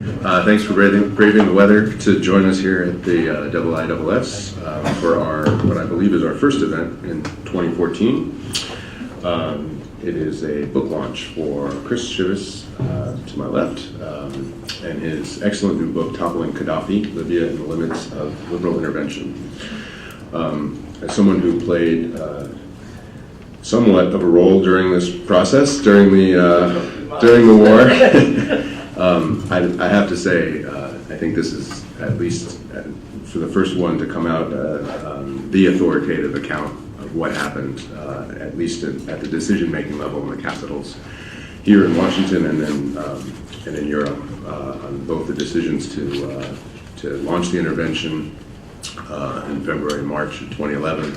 Thanks for braving the weather to join us here at the IISS for what I believe is our first event in 2014. It is a book launch for Chris Chivvis to my left and his excellent new book, Toppling Qaddafi, Libya and the Limits of Liberal Intervention. As someone who played somewhat of a role during this process, during the war, I have to say, I think this is, at least for the first one to come out, the authoritative account of what happened, at least at the decision-making level in the capitals here in Washington and in Europe, on both the decisions to launch the intervention in February and March of 2011,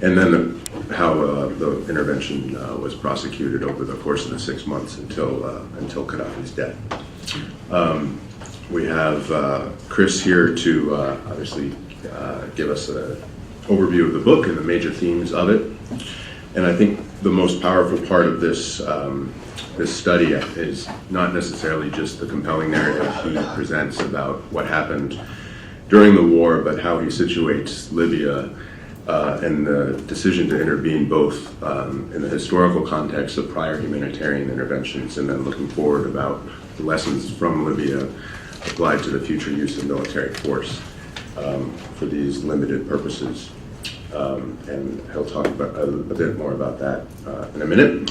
and then how the intervention was prosecuted over the course of the 6 months until Qaddafi's death. We have Chris here to obviously give us an overview of the book and the major themes of it. And I think the most powerful part of this study is not necessarily just the compelling narrative he presents about what happened during the war, but how he situates Libya and the decision to intervene both in the historical context of prior humanitarian interventions and then looking forward about the lessons from Libya applied to the future use of military force for these limited purposes. And he'll talk about a bit more about that in a minute.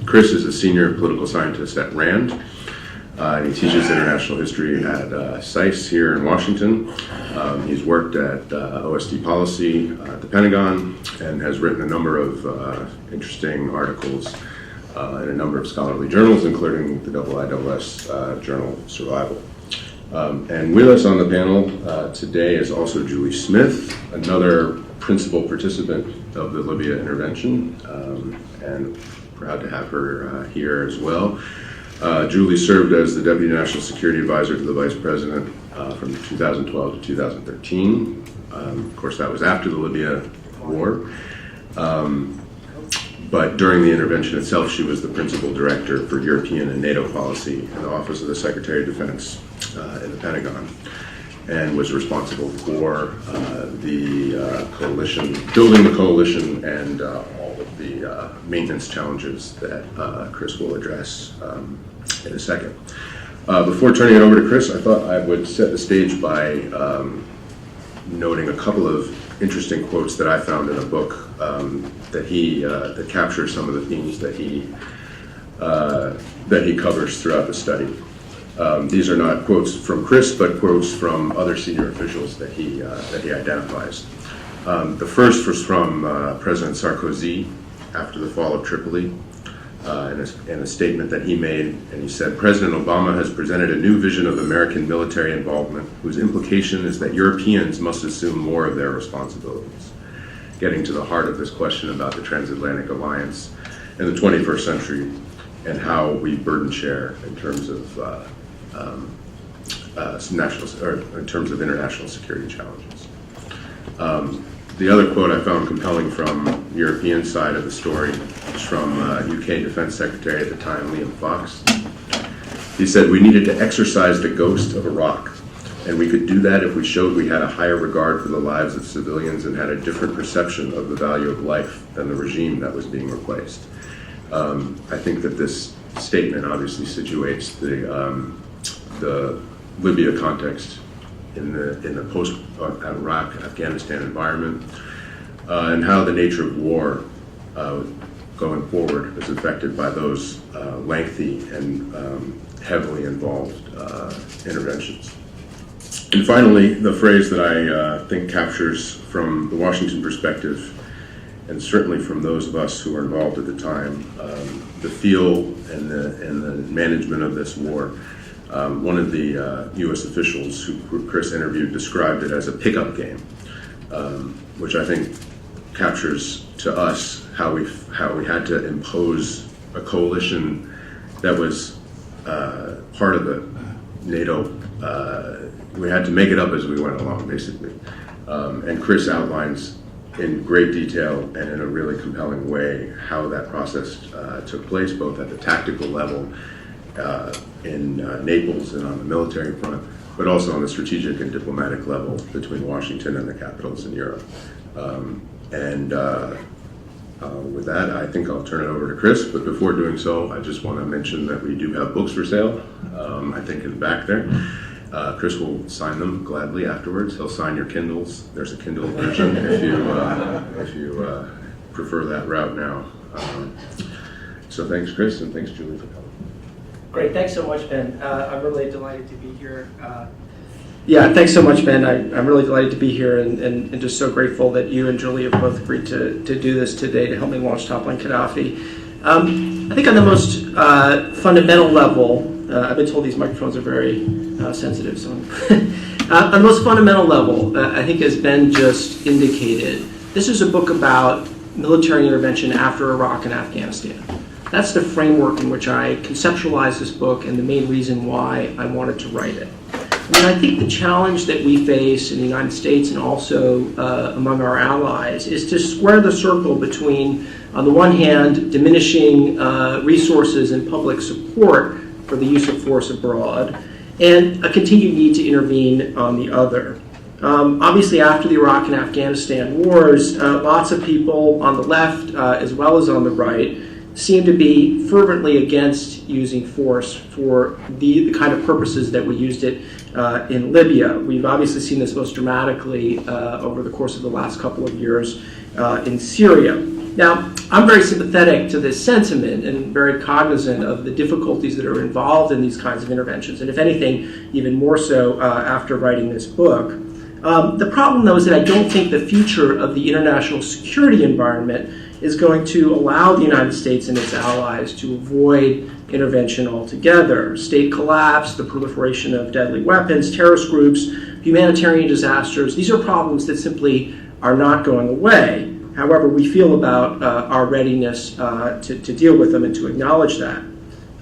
Chris is a senior political scientist at RAND. He teaches international history at IISS here in Washington. He's worked at OSD policy at the Pentagon and has written a number of interesting articles in a number of scholarly journals, including the IISS journal Survival. And with us on the panel today is also Julie Smith, another principal participant of the Libya intervention, and proud to have her here as well. Julie served as the Deputy National Security Advisor to the Vice President from 2012 to 2013. Of course, that was after the Libya war. But during the intervention itself, she was the Principal Director for European and NATO policy in the Office of the Secretary of Defense in the Pentagon, and was responsible for the coalition, building the coalition, and all of the maintenance challenges that Chris will address in a second. Before turning it over to Chris, I thought I would set the stage by noting a couple of interesting quotes that I found in a book that capture some of the themes that he covers throughout the study. These are not quotes from Chris, but quotes from other senior officials that he identifies. The first was from President Sarkozy after the fall of Tripoli, in a statement that he made, and he said, "President Obama has presented a new vision of American military involvement, whose implication is that Europeans must assume more of their responsibilities," getting to the heart of this question about the transatlantic alliance in the 21st century and how we burden share in terms of international security challenges. The other quote I found compelling from the European side of the story is from UK Defense Secretary at the time, Liam Fox. He said, "We needed to exorcise the ghost of Iraq, and we could do that if we showed we had a higher regard for the lives of civilians and had a different perception of the value of life than the regime that was being replaced." I think that this statement obviously situates the Libya context in the post-Iraq Afghanistan environment, and how the nature of war going forward is affected by those lengthy and heavily involved interventions. And finally, the phrase that I think captures from the Washington perspective, and certainly from those of us who were involved at the time, the feel and the management of this war. One of the U.S. officials who Chris interviewed described it as a pickup game, which I think captures to us how we had to impose a coalition that was part of the NATO. We had to make it up as we went along, basically. And Chris outlines in great detail and in a really compelling way how that process took place, both at the tactical level in Naples and on the military front, but also on the strategic and diplomatic level between Washington and the capitals in Europe. With that, I think I'll turn it over to Chris, but before doing so, I just want to mention that we do have books for sale, I think in the back there. Chris will sign them gladly afterwards. He'll sign your Kindles. There's a Kindle version if you prefer that route now. So thanks, Chris, and thanks, Julie, for coming. Great, thanks so much, Ben. I'm really delighted to be here. Yeah, thanks so much, Ben. I'm really delighted to be here and just so grateful that you and Julie have both agreed to do this today to help me launch Toppling Qaddafi. I think on the most fundamental level, I've been told these microphones are very sensitive, so on the most fundamental level, I think as Ben just indicated, this is a book about military intervention after Iraq and Afghanistan. That's the framework in which I conceptualized this book and the main reason why I wanted to write it. I think the challenge that we face in the United States and also among our allies is to square the circle between, on the one hand, diminishing resources and public support for the use of force abroad, and a continued need to intervene on the other. Obviously, after the Iraq and Afghanistan wars, lots of people on the left as well as on the right seem to be fervently against using force for the kind of purposes that we used it in Libya. We've obviously seen this most dramatically over the course of the last couple of years in Syria. Now, I'm very sympathetic to this sentiment and very cognizant of the difficulties that are involved in these kinds of interventions, and if anything, even more so after writing this book. The problem, though, is that I don't think the future of the international security environment is going to allow the United States and its allies to avoid intervention altogether. State collapse, the proliferation of deadly weapons, terrorist groups, humanitarian disasters, these are problems that simply are not going away. However, we feel about our readiness to deal with them and to acknowledge that.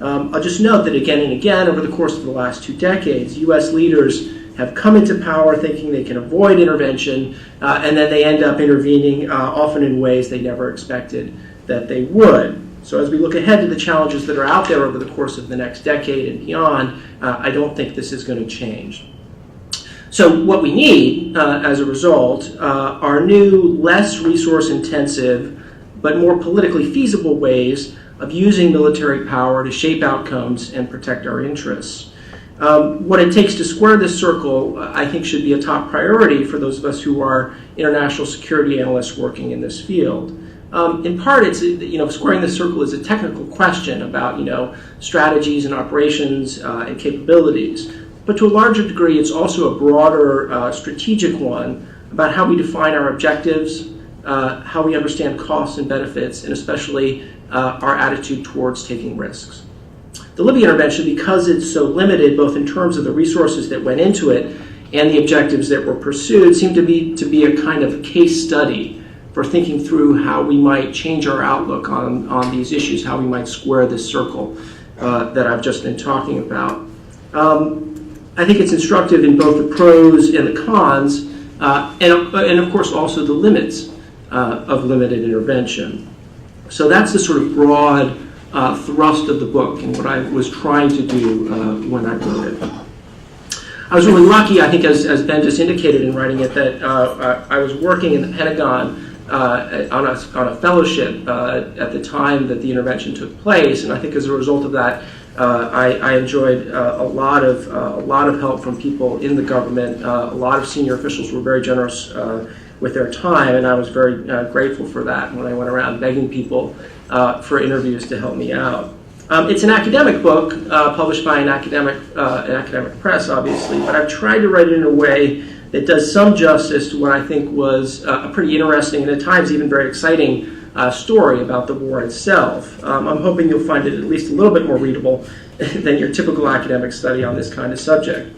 I'll just note that again and again over the course of the last 2 decades, U.S. leaders have come into power thinking they can avoid intervention, and then they end up intervening often in ways they never expected that they would. So as we look ahead to the challenges that are out there over the course of the next decade and beyond, I don't think this is going to change. So what we need, as a result, are new, less resource-intensive, but more politically feasible ways of using military power to shape outcomes and protect our interests. What it takes to square this circle, I think, should be a top priority for those of us who are international security analysts working in this field. In part, it's squaring the circle is a technical question about strategies and operations and capabilities, but to a larger degree, it's also a broader strategic one about how we define our objectives, how we understand costs and benefits, and especially our attitude towards taking risks. The Libya intervention, because it's so limited, both in terms of the resources that went into it and the objectives that were pursued, seemed to be a kind of case study for thinking through how we might change our outlook on these issues, how we might square this circle that I've just been talking about. I think it's instructive in both the pros and the cons, and of course also the limits of limited intervention. So that's the sort of broad thrust of the book and what I was trying to do when I wrote it. I was really lucky, I think, as Ben just indicated in writing it, that I was working in the Pentagon on a fellowship at the time that the intervention took place, and I think as a result of that, I enjoyed a lot of help from people in the government. A lot of senior officials were very generous with their time, and I was very grateful for that when I went around begging people for interviews to help me out. It's an academic book published by an academic press, obviously, but I've tried to write it in a way that does some justice to what I think was a pretty interesting and at times even very exciting story about the war itself. I'm hoping you'll find it at least a little bit more readable than your typical academic study on this kind of subject.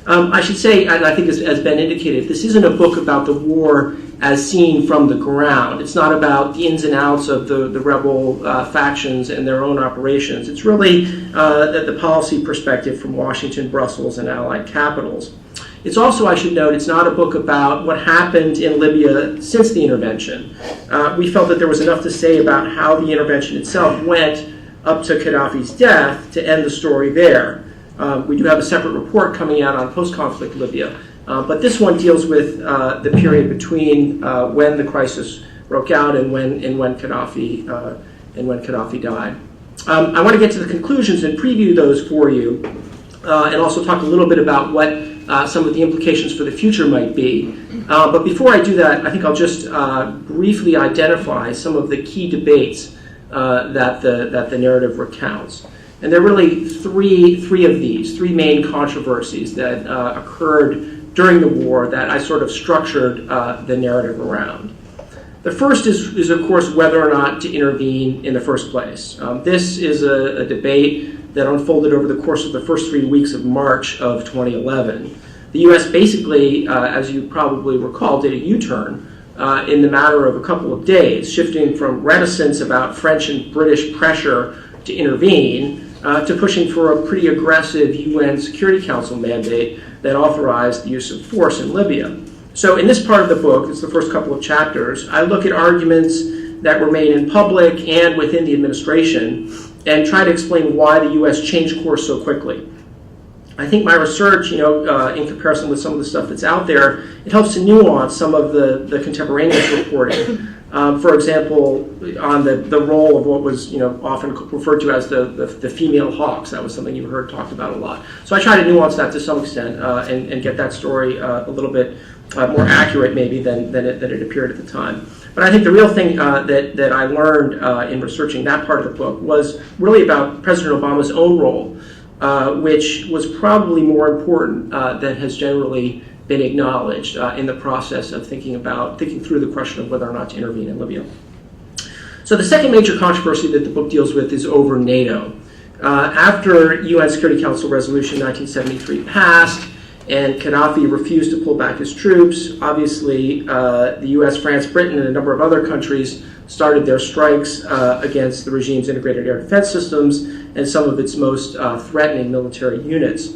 I should say, and I think as Ben indicated, this isn't a book about the war as seen from the ground. It's not about the ins and outs of the rebel factions and their own operations. It's really the policy perspective from Washington, Brussels, and allied capitals. It's also, I should note, it's not a book about what happened in Libya since the intervention. We felt that there was enough to say about how the intervention itself went up to Qaddafi's death to end the story there. We do have a separate report coming out on post-conflict Libya, but this one deals with the period between when the crisis broke out and when Qaddafi died. I want to get to the conclusions and preview those for you, and also talk a little bit about what some of the implications for the future might be. But before I do that, I think I'll just briefly identify some of the key debates that the narrative recounts. And there are really three main controversies that occurred during the war that I sort of structured the narrative around. The first is, of course, whether or not to intervene in the first place. This is a debate that unfolded over the course of the first 3 weeks of March of 2011. The U.S. basically, as you probably recall, did a U-turn in the matter of a couple of days, shifting from reticence about French and British pressure to intervene to pushing for a pretty aggressive UN Security Council mandate that authorized the use of force in Libya. So in this part of the book, it's the first couple of chapters, I look at arguments that were made in public and within the administration and try to explain why the U.S. changed course so quickly. I think my research, in comparison with some of the stuff that's out there, it helps to nuance some of the contemporaneous reporting. For example, on the role of what was often referred to as the female hawks. That was something you heard talked about a lot. So I try to nuance that to some extent and get that story a little bit more accurate maybe than it appeared at the time. But I think the real thing that I learned in researching that part of the book was really about President Obama's own role, which was probably more important than has generally been acknowledged in the process of thinking through the question of whether or not to intervene in Libya. So the second major controversy that the book deals with is over NATO. After UN Security Council Resolution 1973 passed and Qaddafi refused to pull back his troops, obviously the US, France, Britain, and a number of other countries started their strikes against the regime's integrated air defense systems and some of its most threatening military units.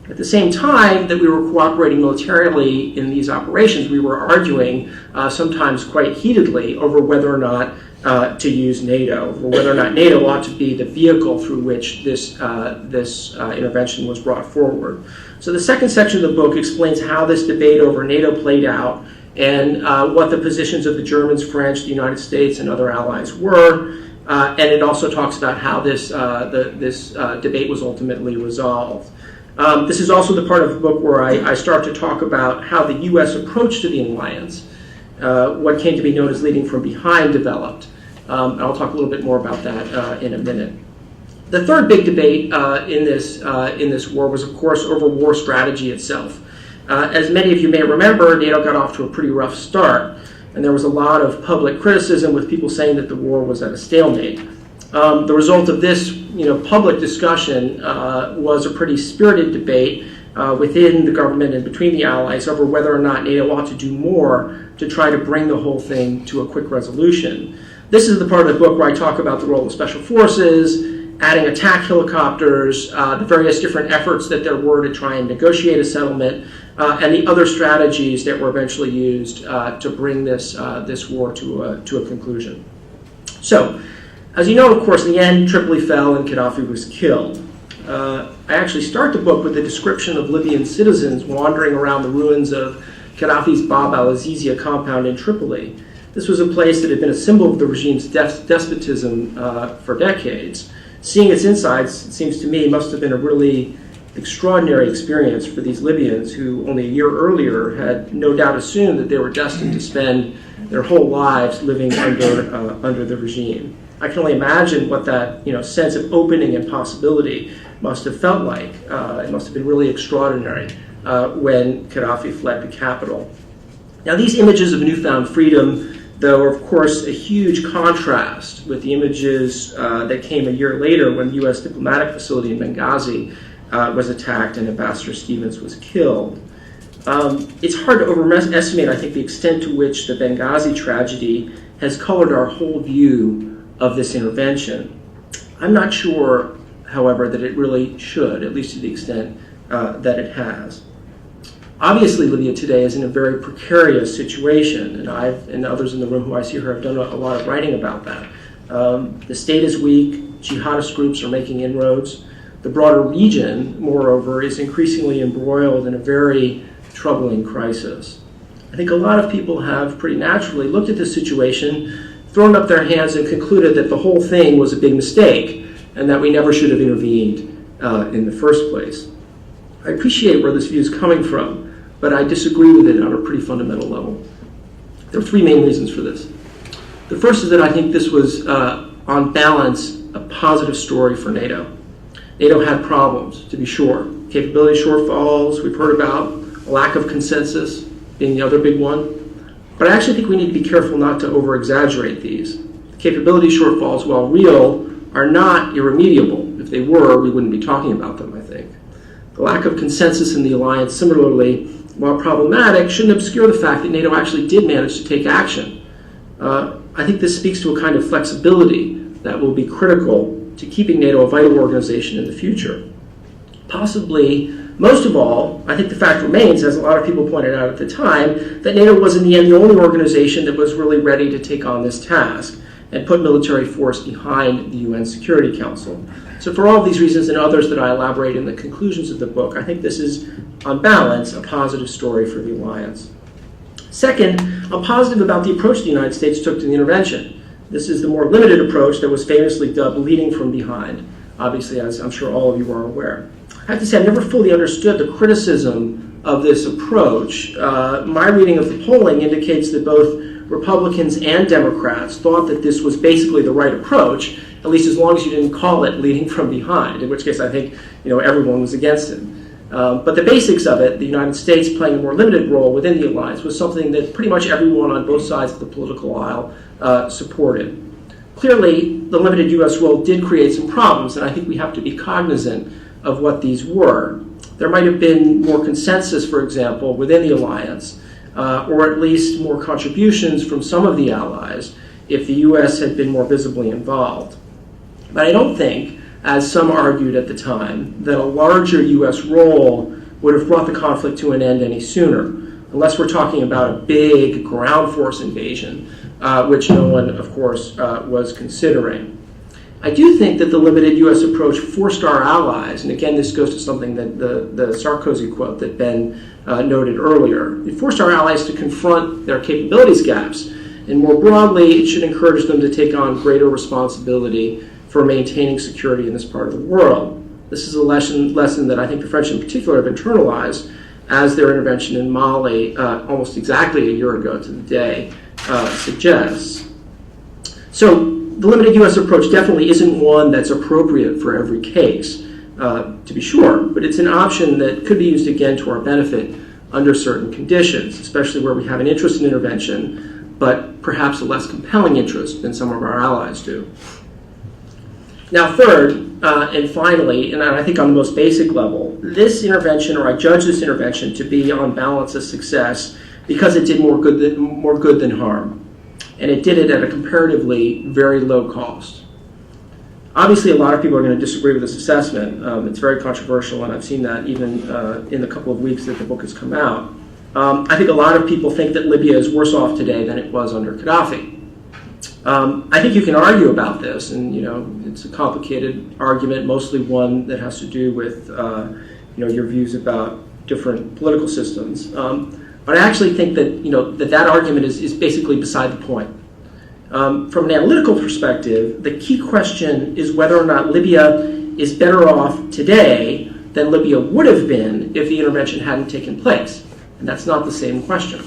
At the same time that we were cooperating militarily in these operations, we were arguing, sometimes quite heatedly, over whether or not to use NATO, or whether or not NATO ought to be the vehicle through which this intervention was brought forward. So the second section of the book explains how this debate over NATO played out and what the positions of the Germans, French, the United States, and other allies were. And it also talks about how this debate was ultimately resolved. This is also the part of the book where I start to talk about how the U.S. approach to the alliance, what came to be known as leading from behind, developed. I'll talk a little bit more about that in a minute. The third big debate in this war was, of course, over war strategy itself. As many of you may remember, NATO got off to a pretty rough start, and there was a lot of public criticism with people saying that the war was at a stalemate. The result of this public discussion was a pretty spirited debate within the government and between the allies over whether or not NATO ought to do more to try to bring the whole thing to a quick resolution. This is the part of the book where I talk about the role of special forces, adding attack helicopters, the various different efforts that there were to try and negotiate a settlement, and the other strategies that were eventually used to bring this war to a conclusion. So, as you know, of course, in the end, Tripoli fell and Qaddafi was killed. I actually start the book with a description of Libyan citizens wandering around the ruins of Qaddafi's Bab al-Azizia compound in Tripoli. This was a place that had been a symbol of the regime's despotism for decades. Seeing its insides, it seems to me, must have been a really extraordinary experience for these Libyans who only a year earlier had no doubt assumed that they were destined to spend their whole lives living under the regime. I can only imagine what that sense of opening and possibility must have felt like. It must have been really extraordinary when Qaddafi fled the capital. Now, these images of newfound freedom, though, are of course a huge contrast with the images that came a year later when the U.S. diplomatic facility in Benghazi was attacked and Ambassador Stevens was killed. It's hard to overestimate, I think, the extent to which the Benghazi tragedy has colored our whole view of this intervention. I'm not sure, however, that it really should, at least to the extent that it has. Obviously, Libya today is in a very precarious situation, and I and others in the room who I see here have done a lot of writing about that. The state is weak, jihadist groups are making inroads. The broader region, moreover, is increasingly embroiled in a very troubling crisis. I think a lot of people have pretty naturally looked at this situation, thrown up their hands and concluded that the whole thing was a big mistake and that we never should have intervened in the first place. I appreciate where this view is coming from, but I disagree with it on a pretty fundamental level. There are three main reasons for this. The first is that I think this was, on balance, a positive story for NATO. NATO had problems, to be sure. Capability shortfalls, we've heard about, a lack of consensus being the other big one. But I actually think we need to be careful not to over-exaggerate these. The capability shortfalls, while real, are not irremediable. If they were, we wouldn't be talking about them, I think. The lack of consensus in the alliance, similarly, while problematic, shouldn't obscure the fact that NATO actually did manage to take action. I think this speaks to a kind of flexibility that will be critical to keeping NATO a vital organization in the future. Possibly, most of all, I think the fact remains, as a lot of people pointed out at the time, that NATO was in the end the only organization that was really ready to take on this task and put military force behind the UN Security Council. So for all of these reasons and others that I elaborate in the conclusions of the book, I think this is, on balance, a positive story for the alliance. Second, I'm positive about the approach the United States took to the intervention. This is the more limited approach that was famously dubbed leading from behind, obviously, as I'm sure all of you are aware. I have to say, I've never fully understood the criticism of this approach. My reading of the polling indicates that both Republicans and Democrats thought that this was basically the right approach, at least as long as you didn't call it leading from behind, in which case I think everyone was against it. But the basics of it, the United States playing a more limited role within the alliance, was something that pretty much everyone on both sides of the political aisle supported. Clearly, the limited U.S. role did create some problems, and I think we have to be cognizant of what these were. There might have been more consensus, for example, within the alliance, or at least more contributions from some of the allies if the U.S. had been more visibly involved. But I don't think, as some argued at the time, that a larger U.S. role would have brought the conflict to an end any sooner, unless we're talking about a big ground force invasion, which no one, of course, was considering. I do think that the limited U.S. approach forced our allies, and again this goes to something that the Sarkozy quote that Ben noted earlier, it forced our allies to confront their capabilities gaps, and more broadly, it should encourage them to take on greater responsibility for maintaining security in this part of the world. This is a lesson that I think the French in particular have internalized as their intervention in Mali almost exactly a year ago to the day suggests. So the limited U.S. approach definitely isn't one that's appropriate for every case, to be sure, but it's an option that could be used again to our benefit under certain conditions, especially where we have an interest in intervention, but perhaps a less compelling interest than some of our allies do. Now, third, and finally, and I think on the most basic level, this intervention, or I judge this intervention to be on balance a success because it did more good than harm. And it did it at a comparatively very low cost. Obviously, a lot of people are going to disagree with this assessment. It's very controversial, and I've seen that even in the couple of weeks that the book has come out. I think a lot of people think that Libya is worse off today than it was under Gaddafi. I think you can argue about this, and it's a complicated argument, mostly one that has to do with your views about different political systems. But I actually think that that argument is basically beside the point. From an analytical perspective, the key question is whether or not Libya is better off today than Libya would have been if the intervention hadn't taken place. And that's not the same question.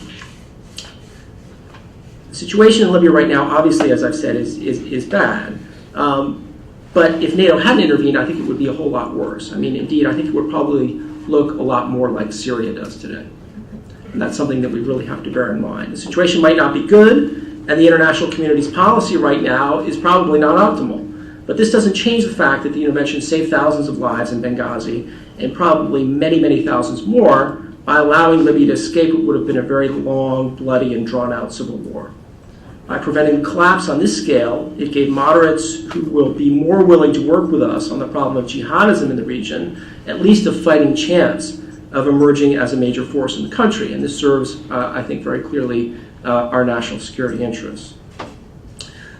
The situation in Libya right now, obviously, as I've said, is bad. But if NATO hadn't intervened, I think it would be a whole lot worse. I mean, indeed, I think it would probably look a lot more like Syria does today. And that's something that we really have to bear in mind. The situation might not be good, and the international community's policy right now is probably not optimal. But this doesn't change the fact that the intervention saved thousands of lives in Benghazi, and probably many, many thousands more, by allowing Libya to escape what would have been a very long, bloody, and drawn-out civil war. By preventing the collapse on this scale, it gave moderates who will be more willing to work with us on the problem of jihadism in the region at least a fighting chance of emerging as a major force in the country. And this serves, I think, very clearly our national security interests.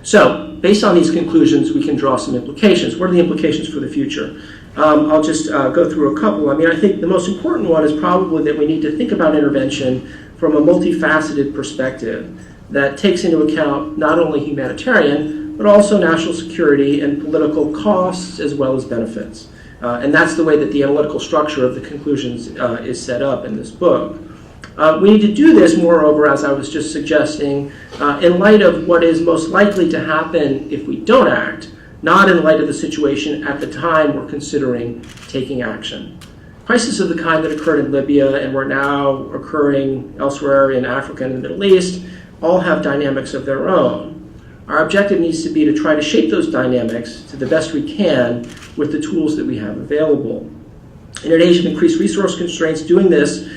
So, based on these conclusions, we can draw some implications. What are the implications for the future? I'll just go through a couple. I mean, I think the most important one is probably that we need to think about intervention from a multifaceted perspective that takes into account not only humanitarian, but also national security and political costs as well as benefits. And that's the way that the analytical structure of the conclusions is set up in this book. We need to do this, moreover, as I was just suggesting, in light of what is most likely to happen if we don't act, not in light of the situation at the time we're considering taking action. Crises of the kind that occurred in Libya and were now occurring elsewhere in Africa and the Middle East all have dynamics of their own. Our objective needs to be to try to shape those dynamics to the best we can with the tools that we have available. In an age of increased resource constraints, doing this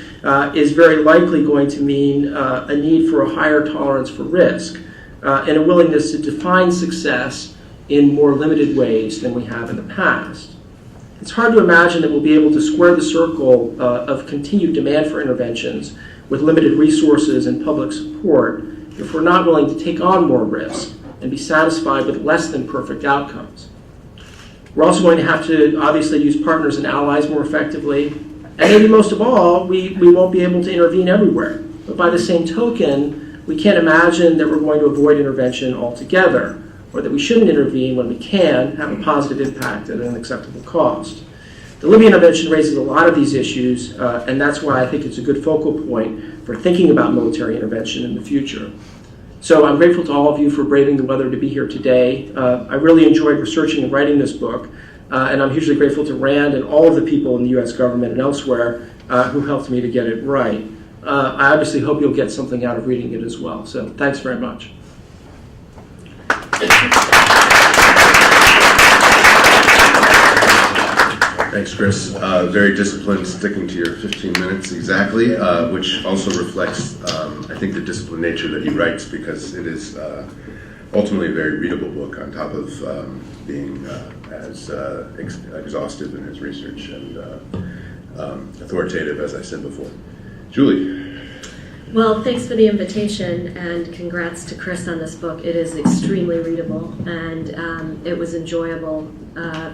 is very likely going to mean a need for a higher tolerance for risk and a willingness to define success in more limited ways than we have in the past. It's hard to imagine that we'll be able to square the circle of continued demand for interventions with limited resources and public support if we're not willing to take on more risk and be satisfied with less than perfect outcomes. We're also going to have to obviously use partners and allies more effectively. And maybe most of all, we won't be able to intervene everywhere. But by the same token, we can't imagine that we're going to avoid intervention altogether, or that we shouldn't intervene when we can have a positive impact at an acceptable cost. The Libya intervention raises a lot of these issues, and that's why I think it's a good focal point for thinking about military intervention in the future. So I'm grateful to all of you for braving the weather to be here today. I really enjoyed researching and writing this book, and I'm hugely grateful to Rand and all of the people in the U.S. government and elsewhere who helped me to get it right. I obviously hope you'll get something out of reading it as well. So thanks very much. Thanks, Chris. Very disciplined, sticking to your 15 minutes exactly, which also reflects, I think, the disciplined nature that he writes, because it is ultimately a very readable book on top of being as exhaustive in his research and authoritative, as I said before. Julie. Well, thanks for the invitation, and congrats to Chris on this book. It is extremely readable, and it was enjoyable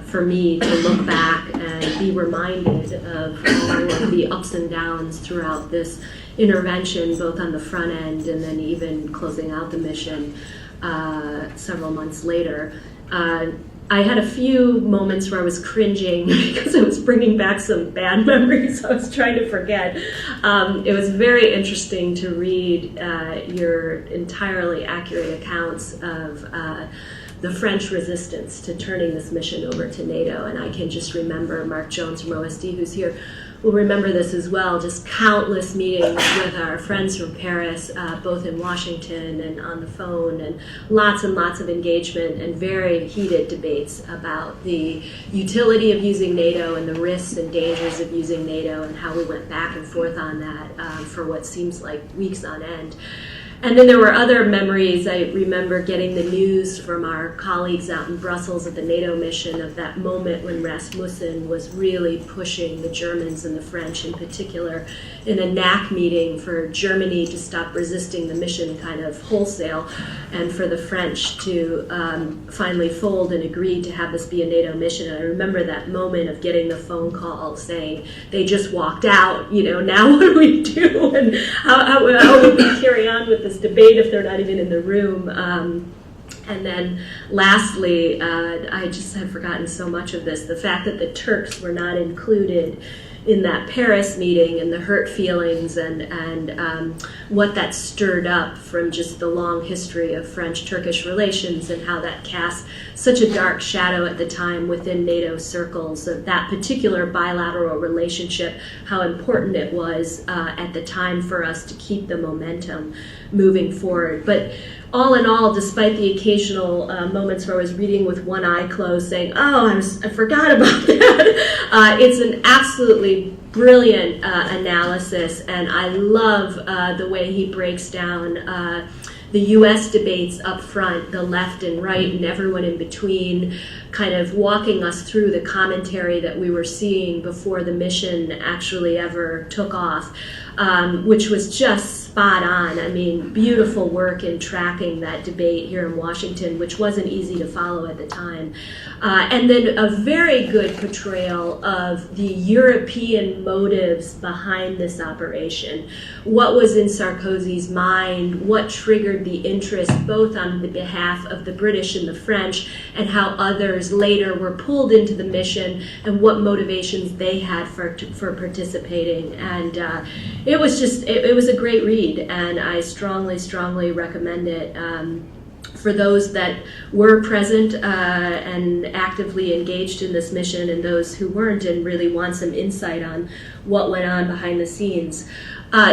for me to look back and be reminded of all of the ups and downs throughout this intervention, both on the front end and then even closing out the mission several months later. I had a few moments where I was cringing because it was bringing back some bad memories I was trying to forget. It was very interesting to read your entirely accurate accounts of the French resistance to turning this mission over to NATO. And I can just remember Mark Jones from OSD, who's here, will remember this as well, just countless meetings with our friends from Paris, both in Washington and on the phone, and lots of engagement and very heated debates about the utility of using NATO and the risks and dangers of using NATO, and how we went back and forth on that for what seems like weeks on end. And then there were other memories. I remember getting the news from our colleagues out in Brussels at the NATO mission of that moment when Rasmussen was really pushing the Germans and the French in particular in a NAC meeting for Germany to stop resisting the mission kind of wholesale, and for the French to finally fold and agree to have this be a NATO mission. And I remember that moment of getting the phone call saying they just walked out, now what do we do? And how will we carry on with this debate if they're not even in the room? And then lastly, I just had forgotten so much of this, the fact that the Turks were not included in that Paris meeting, and the hurt feelings and what that stirred up from just the long history of French-Turkish relations, and how that cast such a dark shadow at the time within NATO circles of that particular bilateral relationship, how important it was at the time for us to keep the momentum moving forward. But all in all, despite the occasional moments where I was reading with one eye closed saying, I forgot about that, it's an absolutely brilliant analysis, and I love the way he breaks down the U.S. debates up front, the left and right and everyone in between, kind of walking us through the commentary that we were seeing before the mission actually ever took off, which was just spot on. I mean, beautiful work in tracking that debate here in Washington, which wasn't easy to follow at the time. And then a very good portrayal of the European motives behind this operation. What was in Sarkozy's mind, what triggered the interest both on the behalf of the British and the French, and how others later were pulled into the mission, and what motivations they had for participating. And it was just, it was a great read, and I strongly recommend it. For those that were present and actively engaged in this mission, and those who weren't and really want some insight on what went on behind the scenes.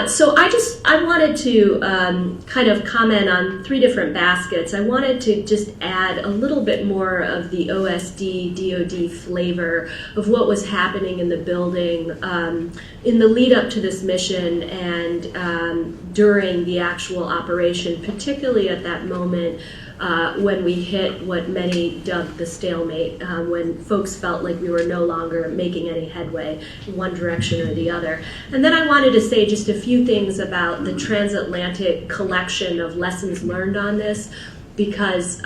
So I wanted to kind of comment on three different baskets. I wanted to just add a little bit more of the OSD, DoD flavor of what was happening in the building in the lead up to this mission and during the actual operation, particularly at that moment when we hit what many dubbed the stalemate, when folks felt like we were no longer making any headway in one direction or the other. And then I wanted to say just a few things about the transatlantic collection of lessons learned on this, because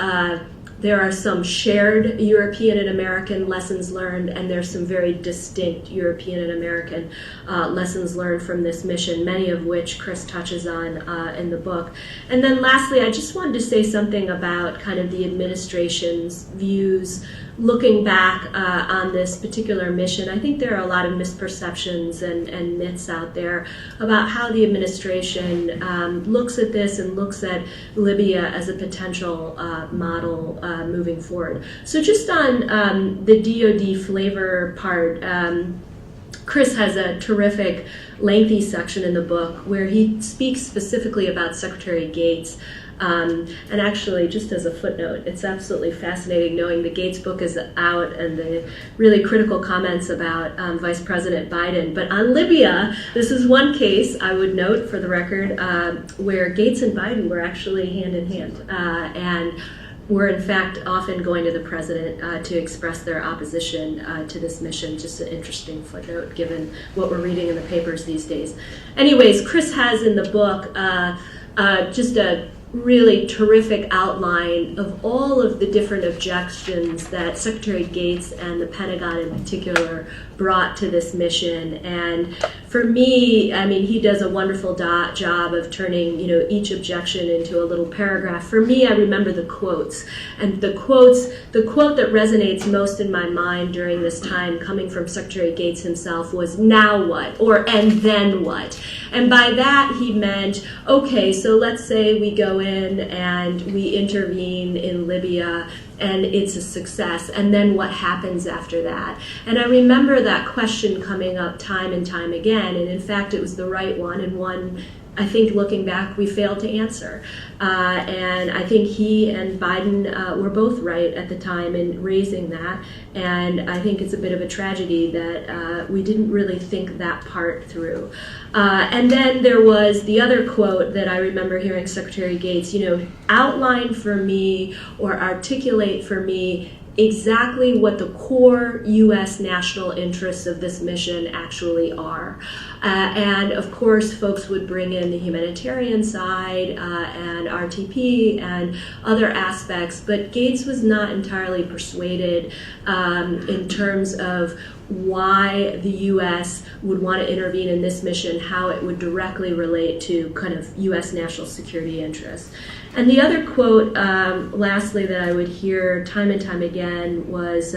there are some shared European and American lessons learned, and there's some very distinct European and American lessons learned from this mission, many of which Chris touches on in the book. And then lastly, I just wanted to say something about kind of the administration's views looking back on this particular mission. I think there are a lot of misperceptions and myths out there about how the administration looks at this and looks at Libya as a potential model moving forward. So just on the DoD flavor part, Chris has a terrific lengthy section in the book where he speaks specifically about Secretary Gates. And actually, just as a footnote, it's absolutely fascinating knowing the Gates book is out and the really critical comments about Vice President Biden. But on Libya, this is one case, I would note for the record, where Gates and Biden were actually hand in hand and were in fact often going to the president to express their opposition to this mission. Just an interesting footnote given what we're reading in the papers these days. Anyways, Chris has in the book just a really terrific outline of all of the different objections that Secretary Gates and the Pentagon in particular brought to this mission. And for me, I mean, he does a wonderful job of turning, each objection into a little paragraph. For me, I remember the quotes. And the quote that resonates most in my mind during this time coming from Secretary Gates himself was, "Now what?" or "and then what?" And by that he meant, okay, so let's say we go in and we intervene in Libya and it's a success, and then what happens after that? And I remember that question coming up time and time again, and in fact it was the right one, and one I think looking back we failed to answer. And I think he and Biden were both right at the time in raising that, and I think it's a bit of a tragedy that we didn't really think that part through. And then there was the other quote that I remember hearing Secretary Gates, outline for me or articulate for me exactly what the core U.S. national interests of this mission actually are. And of course, folks would bring in the humanitarian side and RTP and other aspects, but Gates was not entirely persuaded in terms of why the U.S. would want to intervene in this mission, how it would directly relate to kind of U.S. national security interests. And the other quote, lastly, that I would hear time and time again was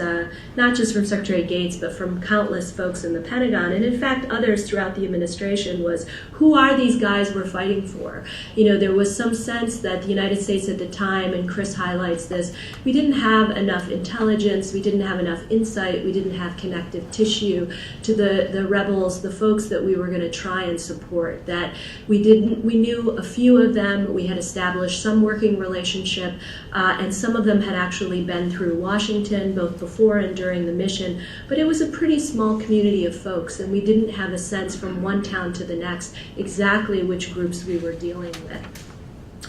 not just from Secretary Gates, but from countless folks in the Pentagon, and in fact others throughout the administration, was, who are these guys we're fighting for? There was some sense that the United States at the time, and Chris highlights this, we didn't have enough intelligence, we didn't have enough insight, we didn't have connective tissue to the rebels, the folks that we were going to try and support, that we knew a few of them, we had established some working relationship, and some of them had actually been through Washington both before and during the mission, but it was a pretty small community of folks, and we didn't have a sense from one town to the next exactly which groups we were dealing with.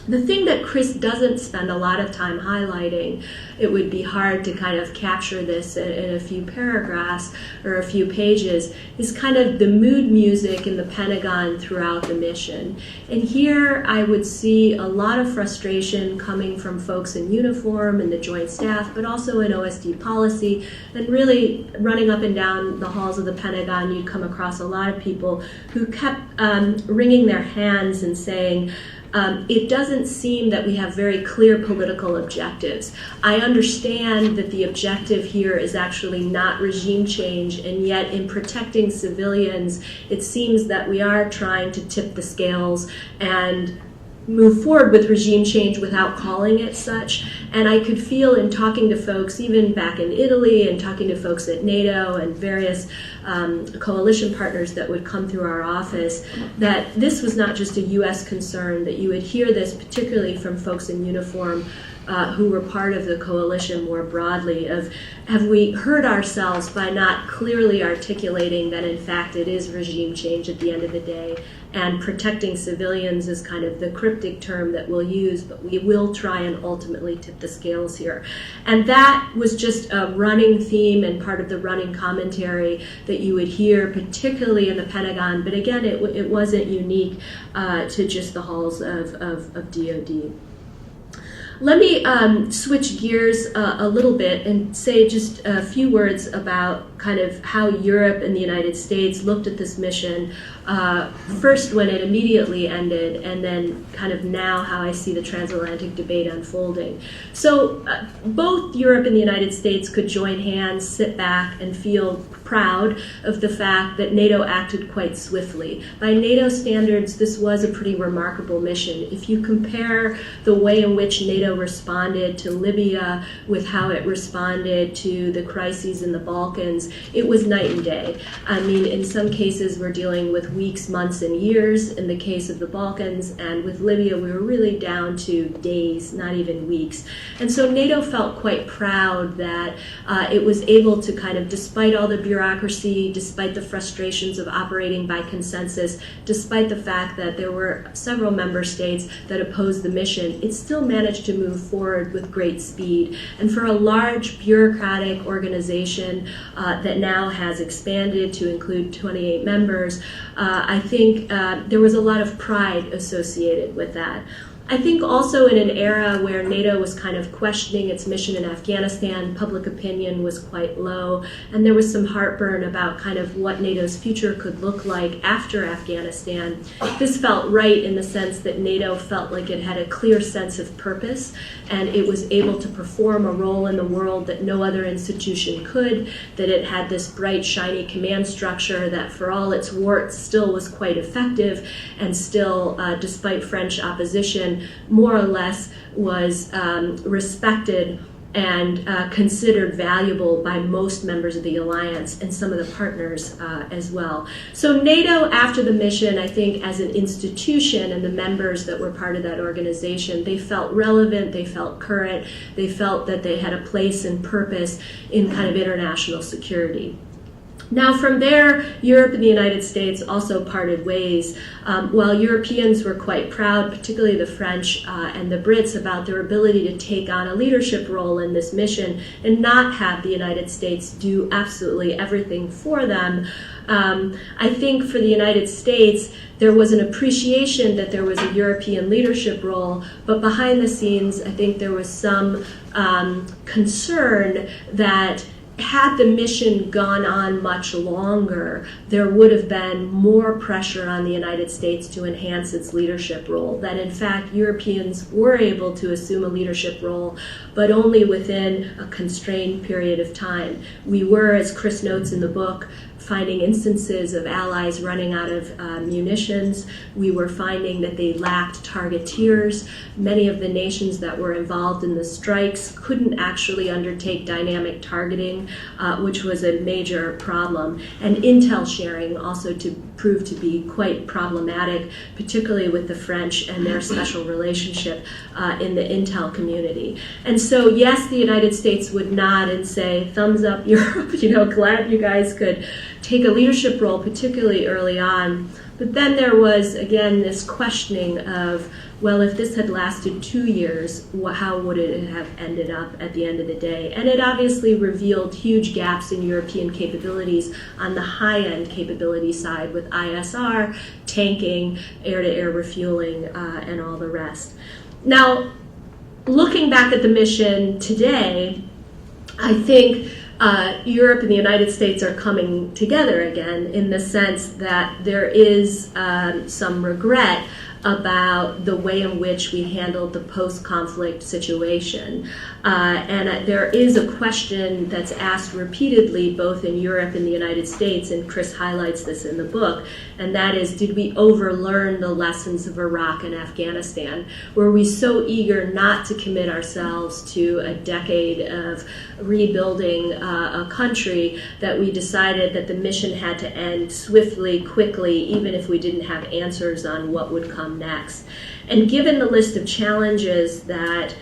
The thing that Chris doesn't spend a lot of time highlighting, it would be hard to kind of capture this in a few paragraphs or a few pages, is kind of the mood music in the Pentagon throughout the mission. And here I would see a lot of frustration coming from folks in uniform and the Joint Staff, but also in OSD policy. And really running up and down the halls of the Pentagon, you'd come across a lot of people who kept wringing their hands and saying, it doesn't seem that we have very clear political objectives. I understand that the objective here is actually not regime change, and yet in protecting civilians, it seems that we are trying to tip the scales and move forward with regime change without calling it such. And I could feel in talking to folks, even back in Italy, and talking to folks at NATO and various coalition partners that would come through our office, that this was not just a U.S. concern, that you would hear this particularly from folks in uniform who were part of the coalition more broadly, of have we hurt ourselves by not clearly articulating that in fact it is regime change at the end of the day, and protecting civilians is kind of the cryptic term that we'll use, but we will try and ultimately tip the scales here. And that was just a running theme and part of the running commentary that you would hear, particularly in the Pentagon, but again, it wasn't unique to just the halls of DoD. Let me switch gears a little bit and say just a few words about kind of how Europe and the United States looked at this mission, first when it immediately ended, and then kind of now how I see the transatlantic debate unfolding. So both Europe and the United States could join hands, sit back, and feel proud of the fact that NATO acted quite swiftly. By NATO standards, this was a pretty remarkable mission. If you compare the way in which NATO responded to Libya with how it responded to the crises in the Balkans, it was night and day. I mean, in some cases, we're dealing with weeks, months, and years. In the case of the Balkans and with Libya, we were really down to days, not even weeks. And so NATO felt quite proud that it was able to kind of, despite all the bureaucracy, despite the frustrations of operating by consensus, despite the fact that there were several member states that opposed the mission, it still managed to move forward with great speed. And for a large bureaucratic organization that now has expanded to include 28 members, I think there was a lot of pride associated with that. I think also in an era where NATO was kind of questioning its mission in Afghanistan, public opinion was quite low, and there was some heartburn about kind of what NATO's future could look like after Afghanistan. This felt right in the sense that NATO felt like it had a clear sense of purpose, and it was able to perform a role in the world that no other institution could, that it had this bright, shiny command structure that for all its warts still was quite effective, and still, despite French opposition, more or less was respected and considered valuable by most members of the alliance and some of the partners as well. So NATO, after the mission, I think as an institution and the members that were part of that organization, they felt relevant, they felt current, they felt that they had a place and purpose in kind of international security. Now from there, Europe and the United States also parted ways. While Europeans were quite proud, particularly the French and the Brits, about their ability to take on a leadership role in this mission and not have the United States do absolutely everything for them, I think for the United States, there was an appreciation that there was a European leadership role, but behind the scenes, I think there was some concern that had the mission gone on much longer, there would have been more pressure on the United States to enhance its leadership role. That in fact, Europeans were able to assume a leadership role, but only within a constrained period of time. We were, as Chris notes in the book, finding instances of allies running out of munitions. We were finding that they lacked targeteers. Many of the nations that were involved in the strikes couldn't actually undertake dynamic targeting, which was a major problem. And intel sharing also proved to be quite problematic, particularly with the French and their special relationship in the intel community. And so, yes, the United States would nod and say, thumbs up, Europe, glad you guys could take a leadership role, particularly early on. But then there was, again, this questioning of well, if this had lasted 2 years, how would it have ended up at the end of the day? And it obviously revealed huge gaps in European capabilities on the high-end capability side with ISR, tanking, air-to-air refueling, and all the rest. Now, looking back at the mission today, I think Europe and the United States are coming together again in the sense that there is some regret about the way in which we handled the post-conflict situation. And there is a question that's asked repeatedly both in Europe and the United States, and Chris highlights this in the book, and that is, did we overlearn the lessons of Iraq and Afghanistan? Were we so eager not to commit ourselves to a decade of rebuilding a country that we decided that the mission had to end swiftly, quickly, even if we didn't have answers on what would come next? And given the list of challenges that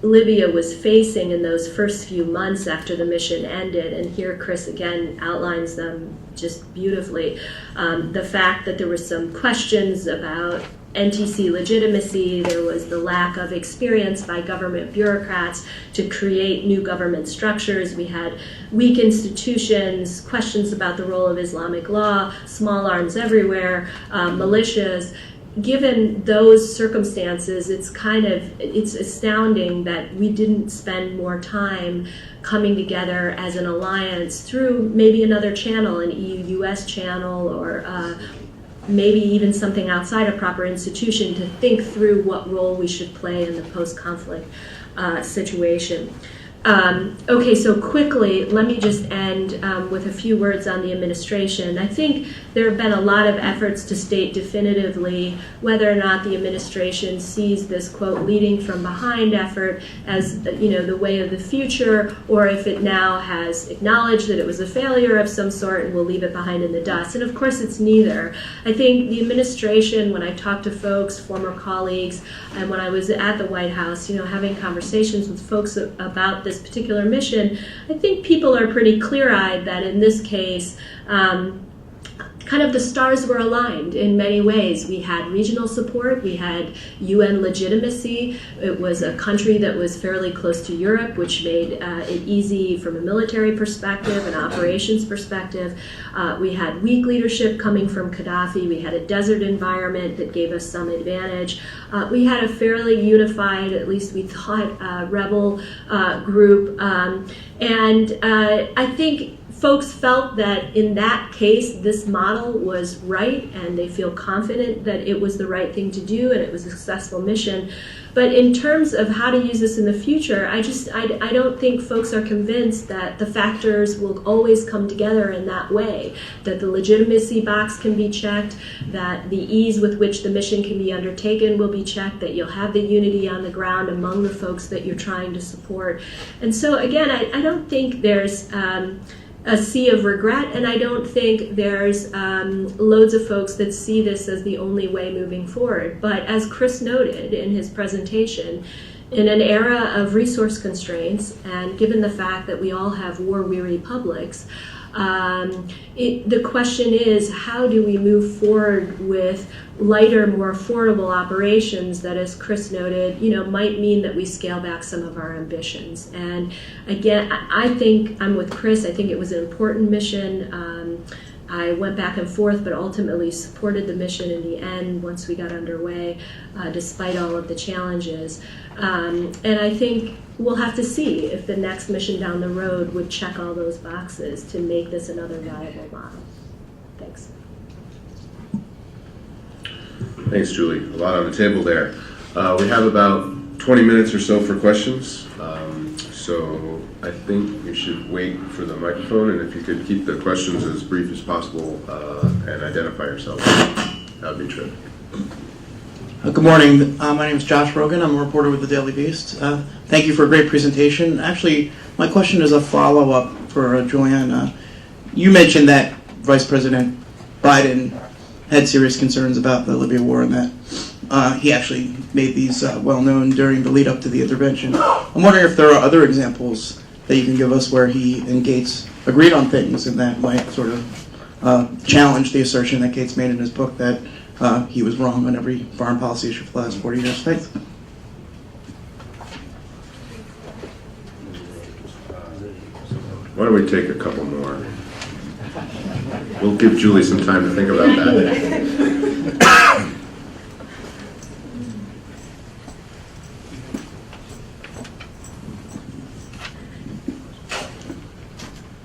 Libya was facing in those first few months after the mission ended, and here Chris again outlines them just beautifully, the fact that there were some questions about NTC legitimacy, there was the lack of experience by government bureaucrats to create new government structures, we had weak institutions, questions about the role of Islamic law, small arms everywhere, militias. Given those circumstances, it's astounding that we didn't spend more time coming together as an alliance through maybe another channel, an EU-US channel, or maybe even something outside a proper institution to think through what role we should play in the post-conflict situation. Okay, so quickly, let me just end with a few words on the administration. I think there have been a lot of efforts to state definitively whether or not the administration sees this, quote, leading from behind effort as, the way of the future, or if it now has acknowledged that it was a failure of some sort and will leave it behind in the dust. And of course, it's neither. I think the administration, when I talk to folks, former colleagues, and when I was at the White House, having conversations with folks about this particular mission, I think people are pretty clear-eyed that in this case, kind of the stars were aligned in many ways. We had regional support, we had UN legitimacy, it was a country that was fairly close to Europe, which made it easy from a military perspective, an operations perspective. We had weak leadership coming from Qaddafi, we had a desert environment that gave us some advantage. We had a fairly unified, at least we thought, rebel group. And I think folks felt that in that case, this model was right, and they feel confident that it was the right thing to do, and it was a successful mission. But in terms of how to use this in the future, I don't think folks are convinced that the factors will always come together in that way, that the legitimacy box can be checked, that the ease with which the mission can be undertaken will be checked, that you'll have the unity on the ground among the folks that you're trying to support. And so again, I don't think there's a sea of regret, and I don't think there's loads of folks that see this as the only way moving forward. But as Chris noted in his presentation, in an era of resource constraints, and given the fact that we all have war-weary publics, the question is, how do we move forward with lighter, more affordable operations that, as Chris noted, might mean that we scale back some of our ambitions. And again, I think I'm with Chris. I think it was an important mission. I went back and forth, but ultimately supported the mission in the end once we got underway, despite all of the challenges. And I think we'll have to see if the next mission down the road would check all those boxes to make this another viable model. Thanks. Thanks, Julie. A lot on the table there. We have about 20 minutes or so for questions. So I think we should wait for the microphone, and if you could keep the questions as brief as possible and identify yourself, that would be terrific. Good morning. My name is Josh Rogan. I'm a reporter with the Daily Beast. Thank you for a great presentation. Actually, my question is a follow-up for Joanne. You mentioned that Vice President Biden had serious concerns about the Libya war, and that he actually made these well-known during the lead-up to the intervention. I'm wondering if there are other examples that you can give us where he and Gates agreed on things, and that might sort of challenge the assertion that Gates made in his book that he was wrong on every foreign policy issue for the last 40 years. Thanks. Why don't we take a couple more? We'll give Julie some time to think about that.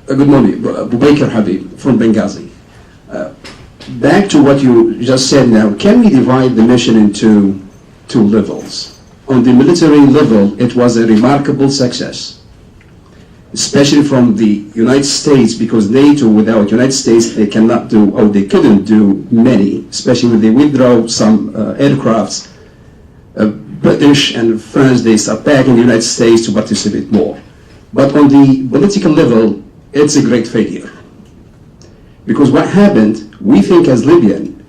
Good morning, Bubaykar Habib from Benghazi. Back to what you just said now, can we divide the mission into two levels? On the military level, it was a remarkable success, especially from the United States, because NATO, without United States, they cannot do, or they couldn't do many, especially when they withdraw some aircrafts. British and France, they start back in the United States to participate more. But on the political level, it's a great failure. Because what happened, we think as Libyan,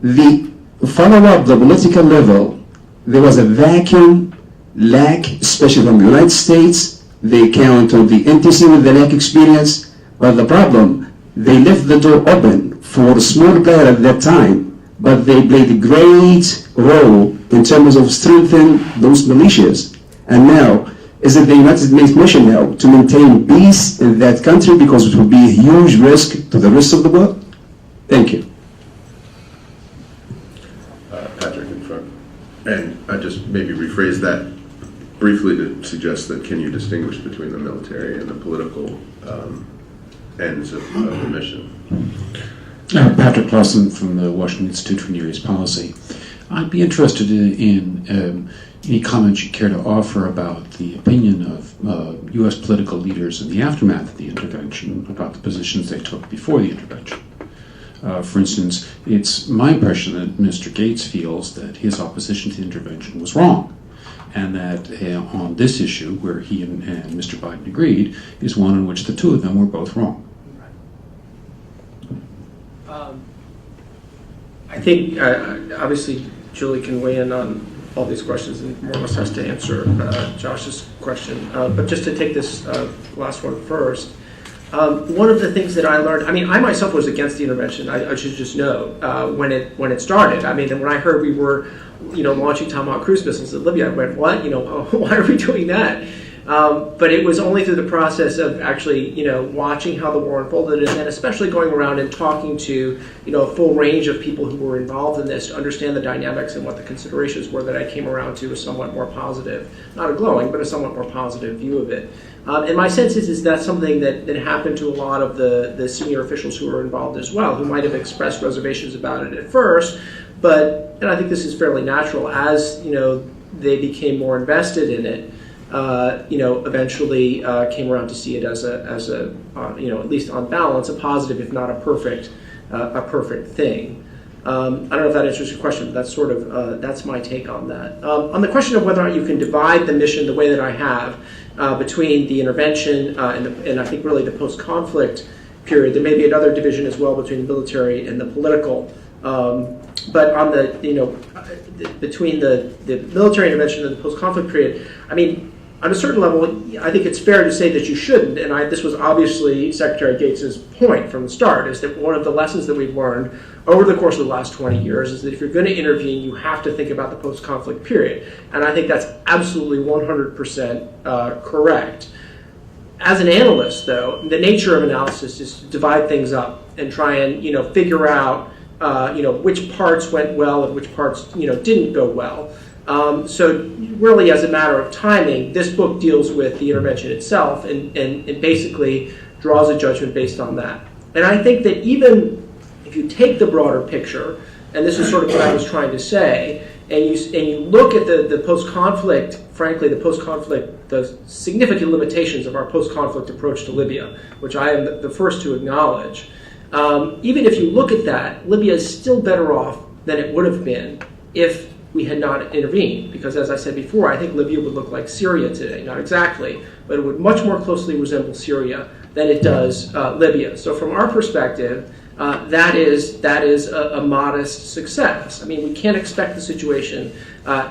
the follow-up, the political level, there was a vacuum, lack, especially from the United States. They count on the NTC with the lack experience, but the problem, they left the door open for a small player at that time, but they played a great role in terms of strengthening those militias. And now, is it the United States mission now to maintain peace in that country, because it would be a huge risk to the rest of the world? Thank you. Patrick in front. And I just maybe rephrase that briefly to suggest that can you distinguish between the military and the political ends of the mission? Patrick Clausen from the Washington Institute for Near East Policy. I'd be interested in any comments you care to offer about the opinion of U.S. political leaders in the aftermath of the intervention, about the positions they took before the intervention. For instance, it's my impression that Mr. Gates feels that his opposition to the intervention was wrong, and that on this issue, where he and Mr. Biden agreed, is one in which the two of them were both wrong. I think, obviously, Julie can weigh in on all these questions and more or less has to answer Josh's question. But just to take this last one first, one of the things that I learned, I mean, I myself was against the intervention, I should just know, when it started. I mean, and when I heard we were, launching Tomahawk cruise missiles in Libya, I went, what? Why are we doing that? But it was only through the process of actually, watching how the war unfolded, and then especially going around and talking to, a full range of people who were involved in this to understand the dynamics and what the considerations were, that I came around to a somewhat more positive, not a glowing, but a somewhat more positive view of it. And my sense is that's something that happened to a lot of the senior officials who were involved as well, who might have expressed reservations about it at first, and I think this is fairly natural, as, they became more invested in it. Eventually came around to see it as a at least on balance, a positive, if not a perfect thing. I don't know if that answers your question, but that's sort of that's my take on that. On the question of whether or not you can divide the mission the way that I have between the intervention and I think really the post-conflict period, there may be another division as well between the military and the political. But on the between the military intervention and the post-conflict period, I mean, on a certain level, I think it's fair to say that you shouldn't, and this was obviously Secretary Gates's point from the start, is that one of the lessons that we've learned over the course of the last 20 years is that if you're going to intervene, you have to think about the post-conflict period. And I think that's absolutely 100% correct. As an analyst, though, the nature of analysis is to divide things up and try and figure out which parts went well and which parts didn't go well. So really, as a matter of timing, this book deals with the intervention itself and basically draws a judgment based on that. And I think that even if you take the broader picture, and this is sort of what I was trying to say, and you look at the post-conflict, frankly, the significant limitations of our post-conflict approach to Libya, which I am the first to acknowledge, even if you look at that, Libya is still better off than it would have been if we had not intervened. Because as I said before, I think Libya would look like Syria today. Not exactly, but it would much more closely resemble Syria than it does Libya. So from our perspective, that is a modest success. I mean, we can't expect the situation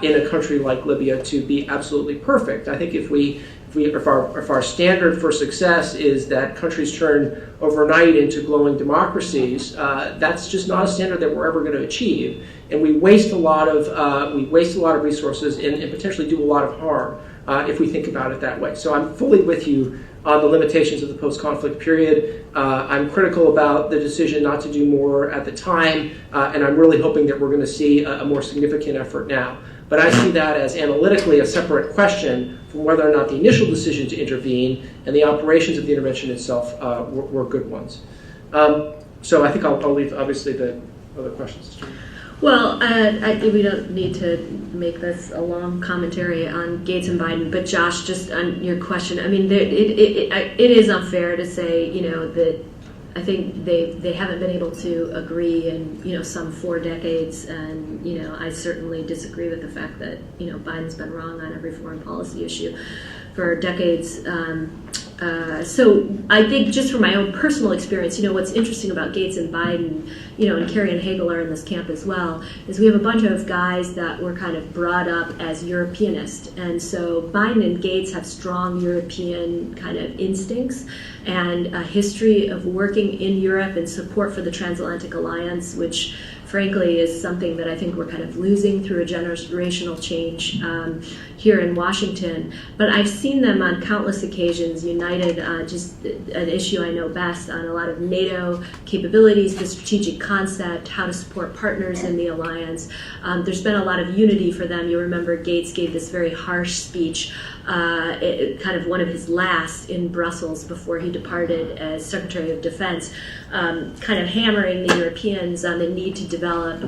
in a country like Libya to be absolutely perfect. I think if we if our standard for success is that countries turn overnight into glowing democracies, that's just not a standard that we're ever going to achieve, and we waste a lot of resources and potentially do a lot of harm if we think about it that way. So I'm fully with you on the limitations of the post-conflict period. I'm critical about the decision not to do more at the time, and I'm really hoping that we're going to see a more significant effort now. But I see that as analytically a separate question from whether or not the initial decision to intervene and the operations of the intervention itself were good ones. So I think I'll leave, obviously, the other questions. Well, we don't need to make this a long commentary on Gates and Biden, but Josh, just on your question, I mean, it is unfair to say, that I think they haven't been able to agree in, some 4 decades, and, I certainly disagree with the fact that, Biden's been wrong on every foreign policy issue for decades. So I think just from my own personal experience, what's interesting about Gates and Biden, and Kerry and Hagel are in this camp as well, is we have a bunch of guys that were kind of brought up as Europeanist. And so Biden and Gates have strong European kind of instincts and a history of working in Europe and support for the transatlantic alliance, which frankly is something that I think we're kind of losing through a generational change here in Washington. But I've seen them on countless occasions united, just an issue I know best, on a lot of NATO capabilities, the strategic concept, how to support partners in the alliance. There's been a lot of unity for them. You remember Gates gave this very harsh speech, kind of one of his last in Brussels before he departed as Secretary of Defense, kind of hammering the Europeans on the need to develop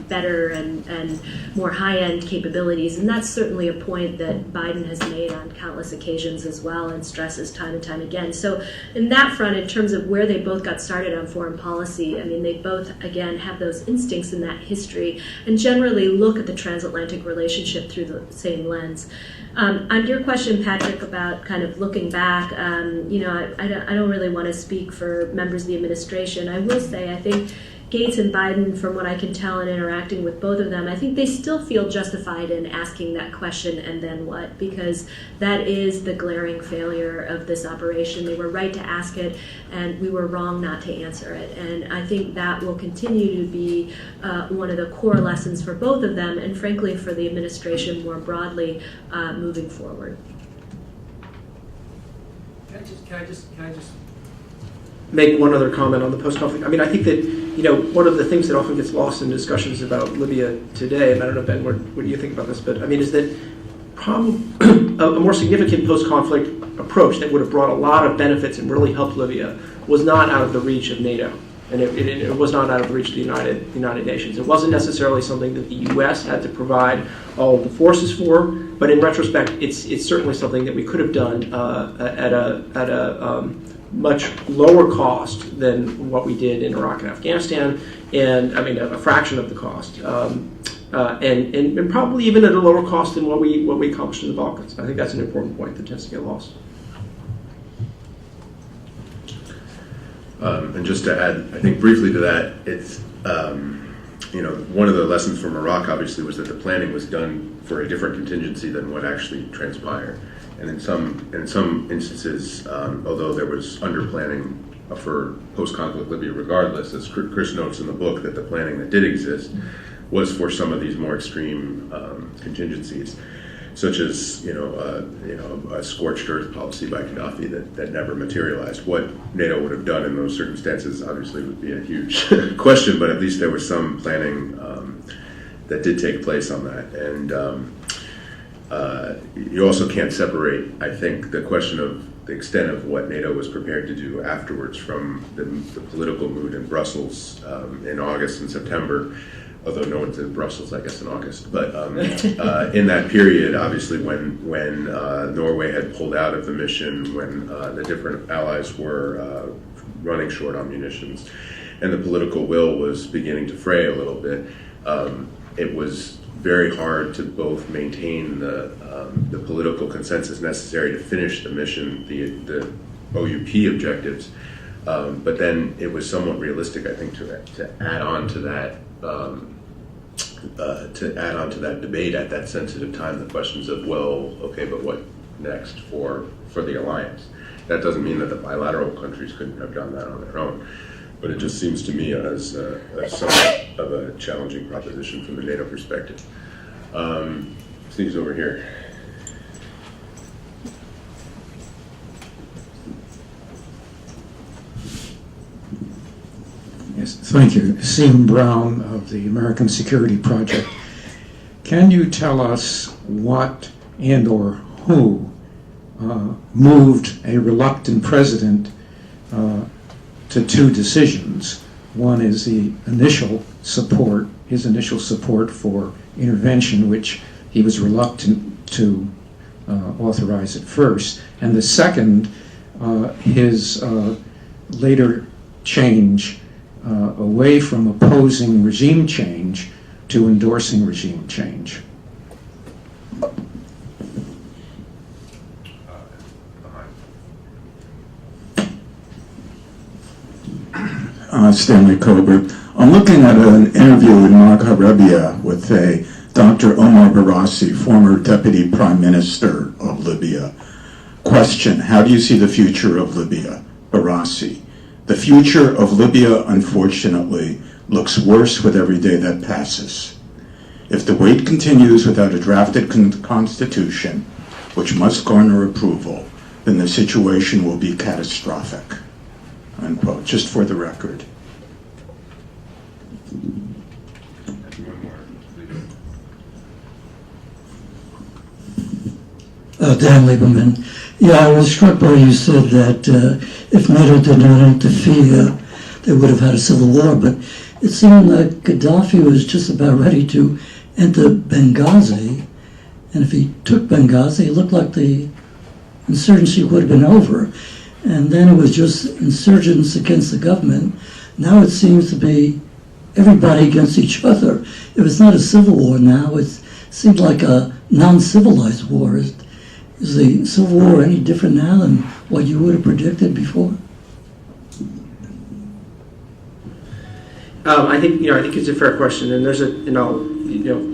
better and more high-end capabilities. And that's certainly a point that Biden has made on countless occasions as well and stresses time and time again. So in that front, in terms of where they both got started on foreign policy, I mean, they both, again, have those instincts in that history and generally look at the transatlantic relationship through the same lens. On your question, Patrick, about kind of looking back, I don't really want to speak for members of the administration. I will say I think Gates and Biden, from what I can tell in interacting with both of them, I think they still feel justified in asking that question, and then what? Because that is the glaring failure of this operation. They were right to ask it, and we were wrong not to answer it. And I think that will continue to be one of the core lessons for both of them, and frankly for the administration more broadly moving forward. Can I just make one other comment on the post-conflict? I mean, I think that, one of the things that often gets lost in discussions about Libya today, and I don't know, Ben, what do you think about this? But I mean, is that a more significant post-conflict approach that would have brought a lot of benefits and really helped Libya was not out of the reach of NATO. And it was not out of the reach of the United Nations. It wasn't necessarily something that the U.S. had to provide all of the forces for, but in retrospect, it's certainly something that we could have done at a much lower cost than what we did in Iraq and Afghanistan, and I mean a fraction of the cost, and probably even at a lower cost than what we accomplished in the Balkans. I think that's an important point that tends to get lost. And just to add, I think briefly to that, it's one of the lessons from Iraq obviously was that the planning was done for a different contingency than what actually transpired. And in some instances, although there was under-planning for post-conflict Libya regardless, as Chris notes in the book, that the planning that did exist was for some of these more extreme contingencies, such as a scorched earth policy by Qaddafi that never materialized. What NATO would have done in those circumstances obviously would be a huge question, but at least there was some planning that did take place on that. And you also can't separate, I think, the question of the extent of what NATO was prepared to do afterwards from the political mood in Brussels in August and September, although no one's in Brussels, I guess, in August. But in that period, obviously, when Norway had pulled out of the mission, when the different allies were running short on munitions, and the political will was beginning to fray a little bit, it was very hard to both maintain the political consensus necessary to finish the mission, the OUP objectives, but then it was somewhat realistic, I think, to add on to that. To add on to that debate at that sensitive time, the questions of, well, okay, but next for the alliance. That doesn't mean that the bilateral countries couldn't have done that on their own, but it just seems to me as somewhat of a challenging proposition from the NATO perspective. Steve's over here. Yes, thank you. Stephen Brown of the American Security Project. Can you tell us what and or who moved a reluctant president to two decisions? One is the initial support, his initial support for intervention, which he was reluctant to authorize at first, and the second, his later change away from opposing regime change to endorsing regime change. Stanley Colbert. I'm looking at an interview with Mark Harabia with Dr. Omar Barassi, former Deputy Prime Minister of Libya. Question, how do you see the future of Libya? Barassi. The future of Libya, unfortunately, looks worse with every day that passes. If the wait continues without a drafted constitution, which must garner approval, then the situation will be catastrophic. Unquote, just for the record. Dan Lieberman. Yeah, I was struck by you said that if NATO did not interfere, they would have had a civil war, but it seemed like Gaddafi was just about ready to enter Benghazi, and if he took Benghazi, it looked like the insurgency would have been over, and then it was just insurgents against the government. Now it seems to be everybody against each other. If it's not a civil war now, it seems like a non-civilized war. Is the Civil War any different now than what you would have predicted before? I think it's a fair question, and there's I'll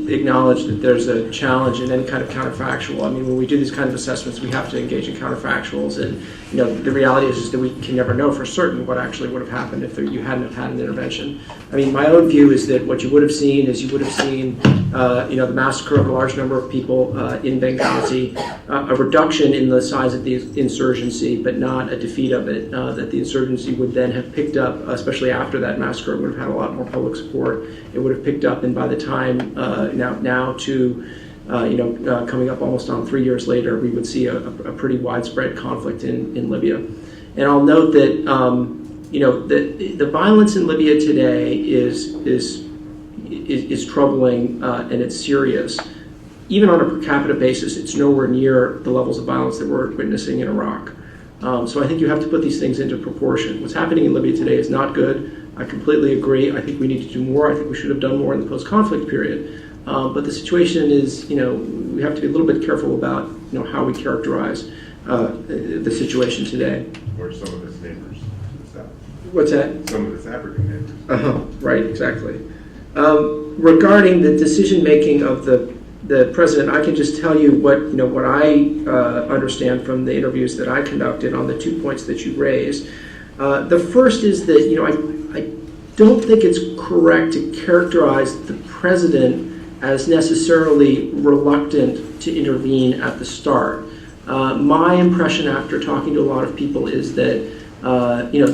acknowledge that there's a challenge in any kind of counterfactual. I mean, when we do these kind of assessments, we have to engage in counterfactuals, and the reality is that we can never know for certain what actually would have happened if you hadn't have had an intervention. I mean, my own view is that what you would have seen is the massacre of a large number of people in Benghazi, a reduction in the size of the insurgency, but not a defeat of it. That the insurgency would then have picked up, especially after that massacre, it would have had a lot more public support. It would have picked up, and by the time coming up almost on 3 years later, we would see a pretty widespread conflict in Libya. And I'll note that the violence in Libya today is troubling and it's serious. Even on a per capita basis, it's nowhere near the levels of violence that we're witnessing in Iraq. So I think you have to put these things into proportion. What's happening in Libya today is not good. I completely agree. I think we need to do more. I think we should have done more in the post-conflict period. But the situation is, we have to be a little bit careful about, how we characterize the situation today. Or some of its neighbors to the south. What's that? Some of its African neighbors. Right, exactly. Regarding the decision-making of the president, I can just tell you what I understand from the interviews that I conducted on the 2 points that you raised. The first is that, I don't think it's correct to characterize the president as necessarily reluctant to intervene at the start. My impression after talking to a lot of people is that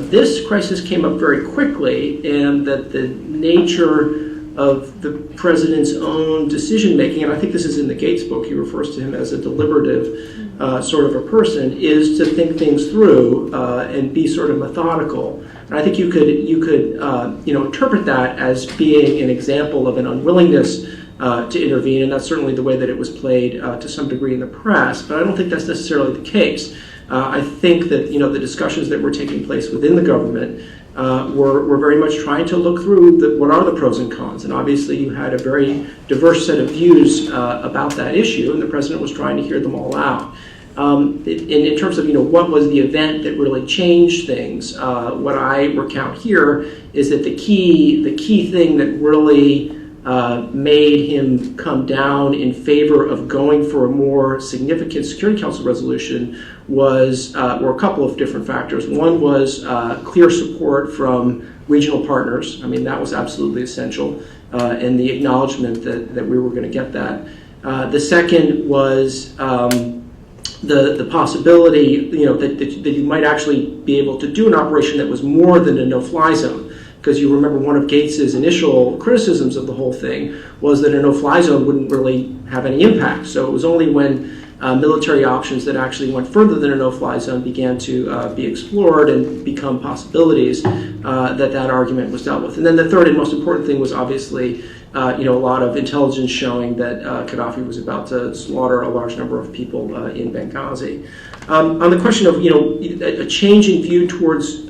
this crisis came up very quickly, and that the nature of the president's own decision-making, and I think this is in the Gates book, he refers to him as a deliberative sort of a person, is to think things through and be sort of methodical. And I think you could interpret that as being an example of an unwillingness to intervene, and that's certainly the way that it was played to some degree in the press, but I don't think that's necessarily the case. I think that the discussions that were taking place within the government were very much trying to look through what are the pros and cons, and obviously you had a very diverse set of views about that issue, and the president was trying to hear them all out. In terms of what was the event that really changed things, what I recount here is that the key thing that really made him come down in favor of going for a more significant Security Council resolution were a couple of different factors. One was clear support from regional partners. I mean, that was absolutely essential, and the acknowledgement that we were going to get that. The second was the possibility, that you might actually be able to do an operation that was more than a no-fly zone. Because you remember one of Gates's initial criticisms of the whole thing was that a no-fly zone wouldn't really have any impact. So it was only when military options that actually went further than a no-fly zone began to be explored and become possibilities that argument was dealt with. And then the third and most important thing was obviously a lot of intelligence showing that Gaddafi was about to slaughter a large number of people in Benghazi. On the question of a change in view towards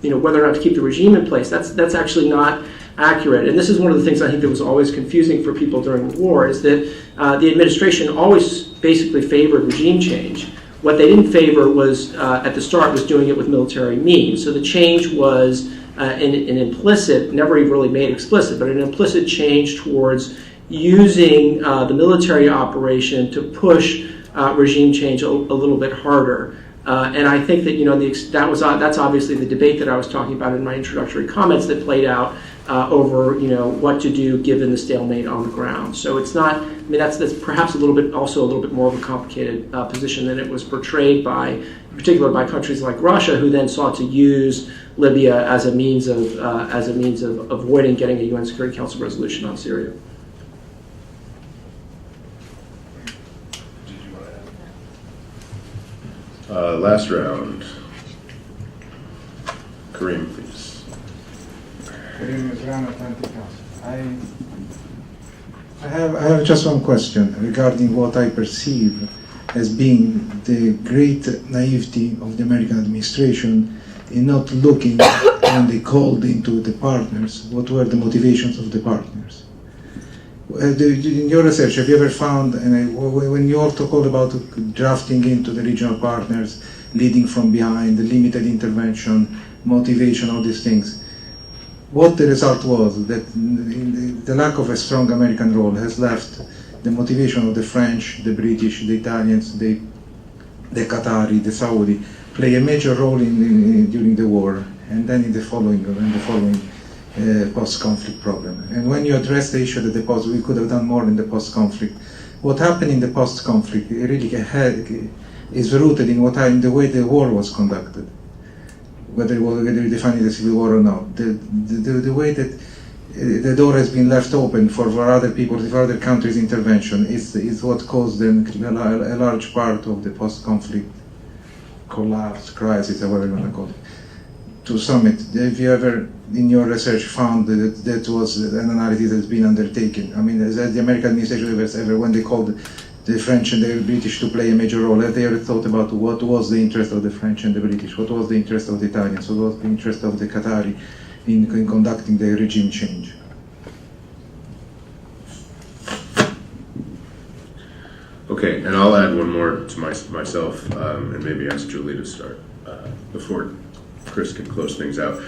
whether or not to keep the regime in place, that's actually not accurate. And this is one of the things I think that was always confusing for people during the war, is that the administration always basically favored regime change. What they didn't favor was, at the start, was doing it with military means. So the change was an implicit, never really made explicit, but an implicit change towards using the military operation to push regime change a little bit harder. And I think that that's obviously the debate that I was talking about in my introductory comments that played out over what to do given the stalemate on the ground. So it's not. I mean, that's perhaps a little bit more of a complicated position than it was portrayed by, in particular, by countries like Russia, who then sought to use Libya as a means of avoiding getting a UN Security Council resolution on Syria. Last round. Kareem, please. I have just one question regarding what I perceive as being the great naivety of the American administration in not looking when they called into the partners what were the motivations of the partners. In your research, have you ever found, and when you all talk all about drafting into the regional partners, leading from behind, the limited intervention, motivation, all these things, what the result was that the lack of a strong American role has left the motivation of the French, the British, the Italians, the Qatari, the Saudi, play a major role during the war, and then in the following post-conflict problem. And when you address the issue that we could have done more in the post-conflict, what happened in the post-conflict really is rooted in the way the war was conducted, whether you define it as civil war or not. The way that the door has been left open for other people, for other countries' intervention is what caused a large part of the post-conflict collapse, crisis, however you want to call it. To sum it, have you ever, in your research, found that was an analysis that's been undertaken? I mean, has the American administration ever, when they called the French and the British to play a major role, have they ever thought about what was the interest of the French and the British, what was the interest of the Italians, what was the interest of the Qatari in conducting the regime change? Okay, and I'll add one more to myself, and maybe ask Julie to start before Chris can close things out.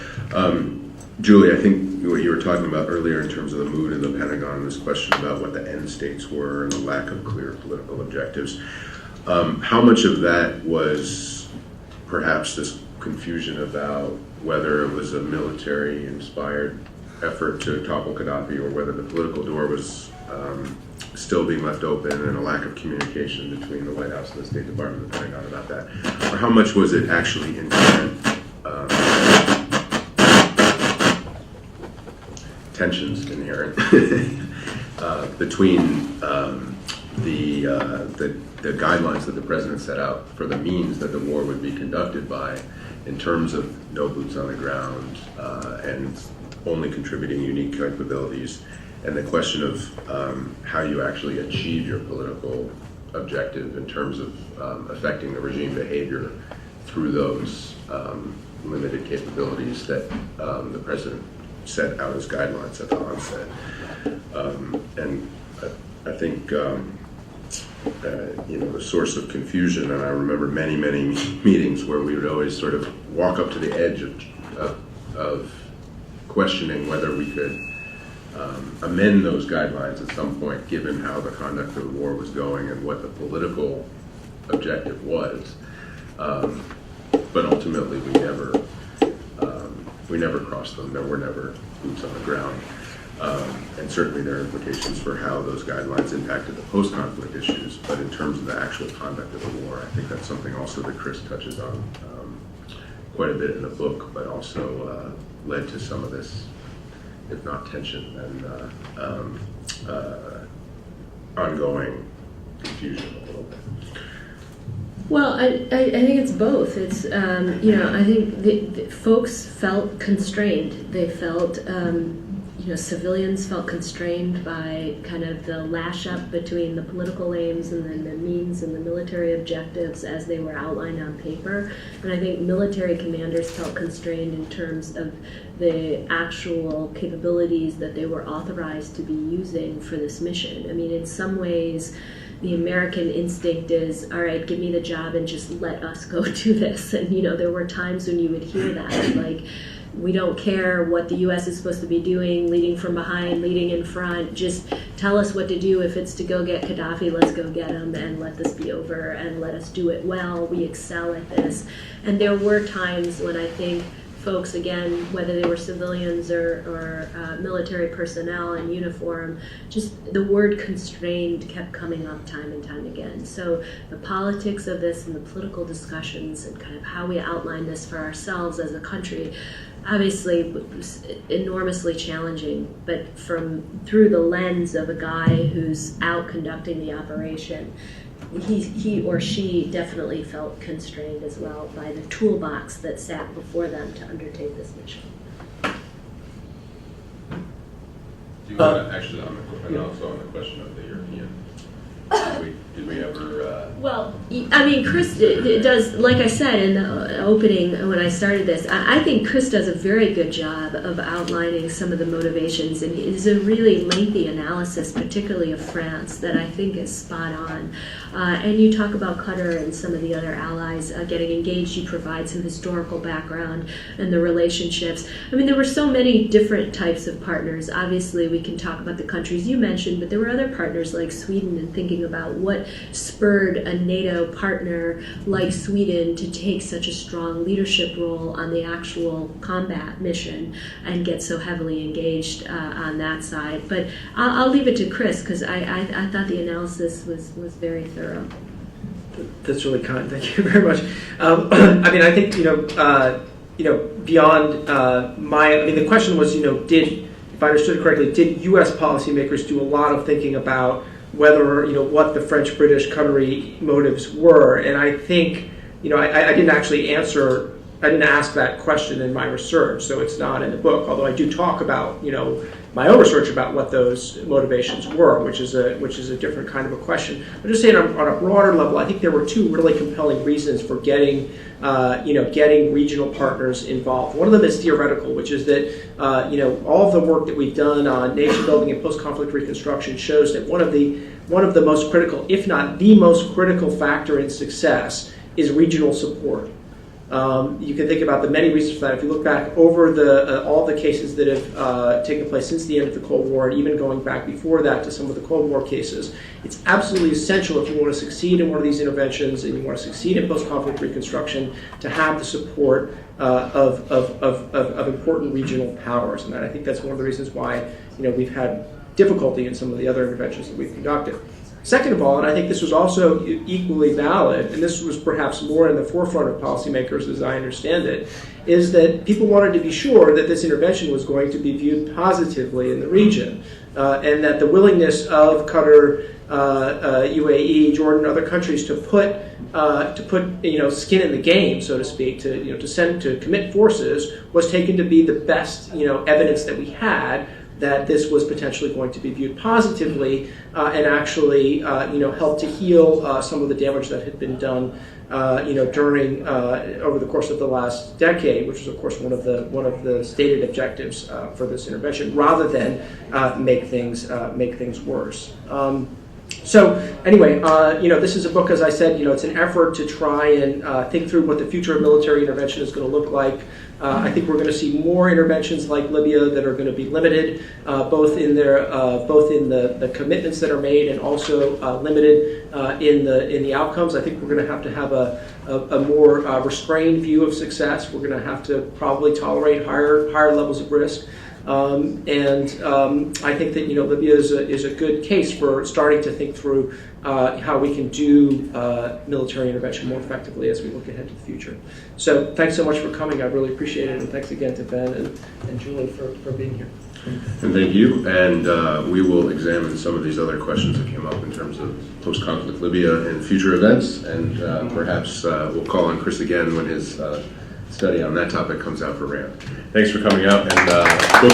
Julie, I think what you were talking about earlier in terms of the mood in the Pentagon, this question about what the end states were and the lack of clear political objectives. How much of that was perhaps this confusion about whether it was a military-inspired effort to topple Qaddafi or whether the political door was still being left open and a lack of communication between the White House and the State Department and the Pentagon about that? Or how much was it actually inherent tensions inherent between the guidelines that the president set out for the means that the war would be conducted by, in terms of no boots on the ground and only contributing unique capabilities, and the question of how you actually achieve your political objective in terms of affecting the regime behavior through those limited capabilities that the president set out as guidelines at the onset. And I think the source of confusion, and I remember many meetings where we would always sort of walk up to the edge of questioning whether we could amend those guidelines at some point, given how the conduct of the war was going and what the political objective was. But ultimately, we never crossed them. There were never boots on the ground. And certainly there are implications for how those guidelines impacted the post-conflict issues. But in terms of the actual conduct of the war, I think that's something also that Chris touches on quite a bit in the book, but also led to some of this, if not tension, and ongoing confusion a little bit. Well, I think it's both. It's, I think the folks felt constrained. They felt, civilians felt constrained by kind of the lash up between the political aims and then the means and the military objectives as they were outlined on paper. And I think military commanders felt constrained in terms of the actual capabilities that they were authorized to be using for this mission. I mean, in some ways, the American instinct is, all right, give me the job and just let us go do this. And, there were times when you would hear that, like, we don't care what the U.S. is supposed to be doing, leading from behind, leading in front. Just tell us what to do. If it's to go get Qaddafi, let's go get him and let this be over and let us do it well. We excel at this. And there were times when I think folks, again, whether they were civilians or military personnel in uniform, just the word constrained kept coming up time and time again. So the politics of this and the political discussions and kind of how we outline this for ourselves as a country, obviously was enormously challenging, but through the lens of a guy who's out conducting the operation, he or she definitely felt constrained as well by the toolbox that sat before them to undertake this mission. Do you want to actually, and also on the question of the European, did we ever... Well, I mean, Chris does, like I said in the opening when I started this, I think Chris does a very good job of outlining some of the motivations, and it's a really lengthy analysis, particularly of France, that I think is spot on. And you talk about Qatar and some of the other allies getting engaged. You provide some historical background and the relationships. I mean, there were so many different types of partners. Obviously, we can talk about the countries you mentioned, but there were other partners like Sweden, and thinking about what spurred a NATO partner like Sweden to take such a strong leadership role on the actual combat mission and get so heavily engaged on that side. But I'll leave it to Chris, because I thought the analysis was very thorough. That's really kind. Thank you very much. I mean, I think beyond the question was, if I understood it correctly, did U.S. policymakers do a lot of thinking about whether what the French, British, Qatari motives were? And I think I didn't actually answer. I didn't ask that question in my research, so it's not in the book. Although I do talk about my own research about what those motivations were, which is a different kind of a question. I'm just saying on a broader level, I think there were two really compelling reasons for getting regional partners involved. One of them is theoretical, which is that all of the work that we've done on nation building and post-conflict reconstruction shows that one of the most critical, if not the most critical factor in success is regional support. You can think about the many reasons for that. If you look back over all the cases that have taken place since the end of the Cold War, and even going back before that to some of the Cold War cases, it's absolutely essential if you want to succeed in one of these interventions and you want to succeed in post-conflict reconstruction to have the support of important regional powers. And I think that's one of the reasons why we've had difficulty in some of the other interventions that we've conducted. Second of all, and I think this was also equally valid, and this was perhaps more in the forefront of policymakers as I understand it, is that people wanted to be sure that this intervention was going to be viewed positively in the region, and that the willingness of Qatar, UAE, Jordan, other countries to put skin in the game, so to speak, to commit forces, was taken to be the best evidence that we had that this was potentially going to be viewed positively and actually, help to heal some of the damage that had been done, during over the course of the last decade, which was, of course, one of the stated objectives for this intervention, rather than make things worse. So anyway, this is a book, as I said, it's an effort to try and think through what the future of military intervention is going to look like. I think we're going to see more interventions like Libya that are going to be limited, both in the commitments that are made and also limited in the outcomes. I think we're going to have a more restrained view of success. We're going to have to probably tolerate higher levels of risk. I think that Libya is a good case for starting to think through how we can do military intervention more effectively as we look ahead to the future. So thanks so much for coming. I really appreciate it, and thanks again to Ben and Julie for being here. And thank you. And we will examine some of these other questions that came up in terms of post-conflict Libya and future events. And perhaps we'll call on Chris again when his study on that topic comes out for RAND. Thanks for coming out, and go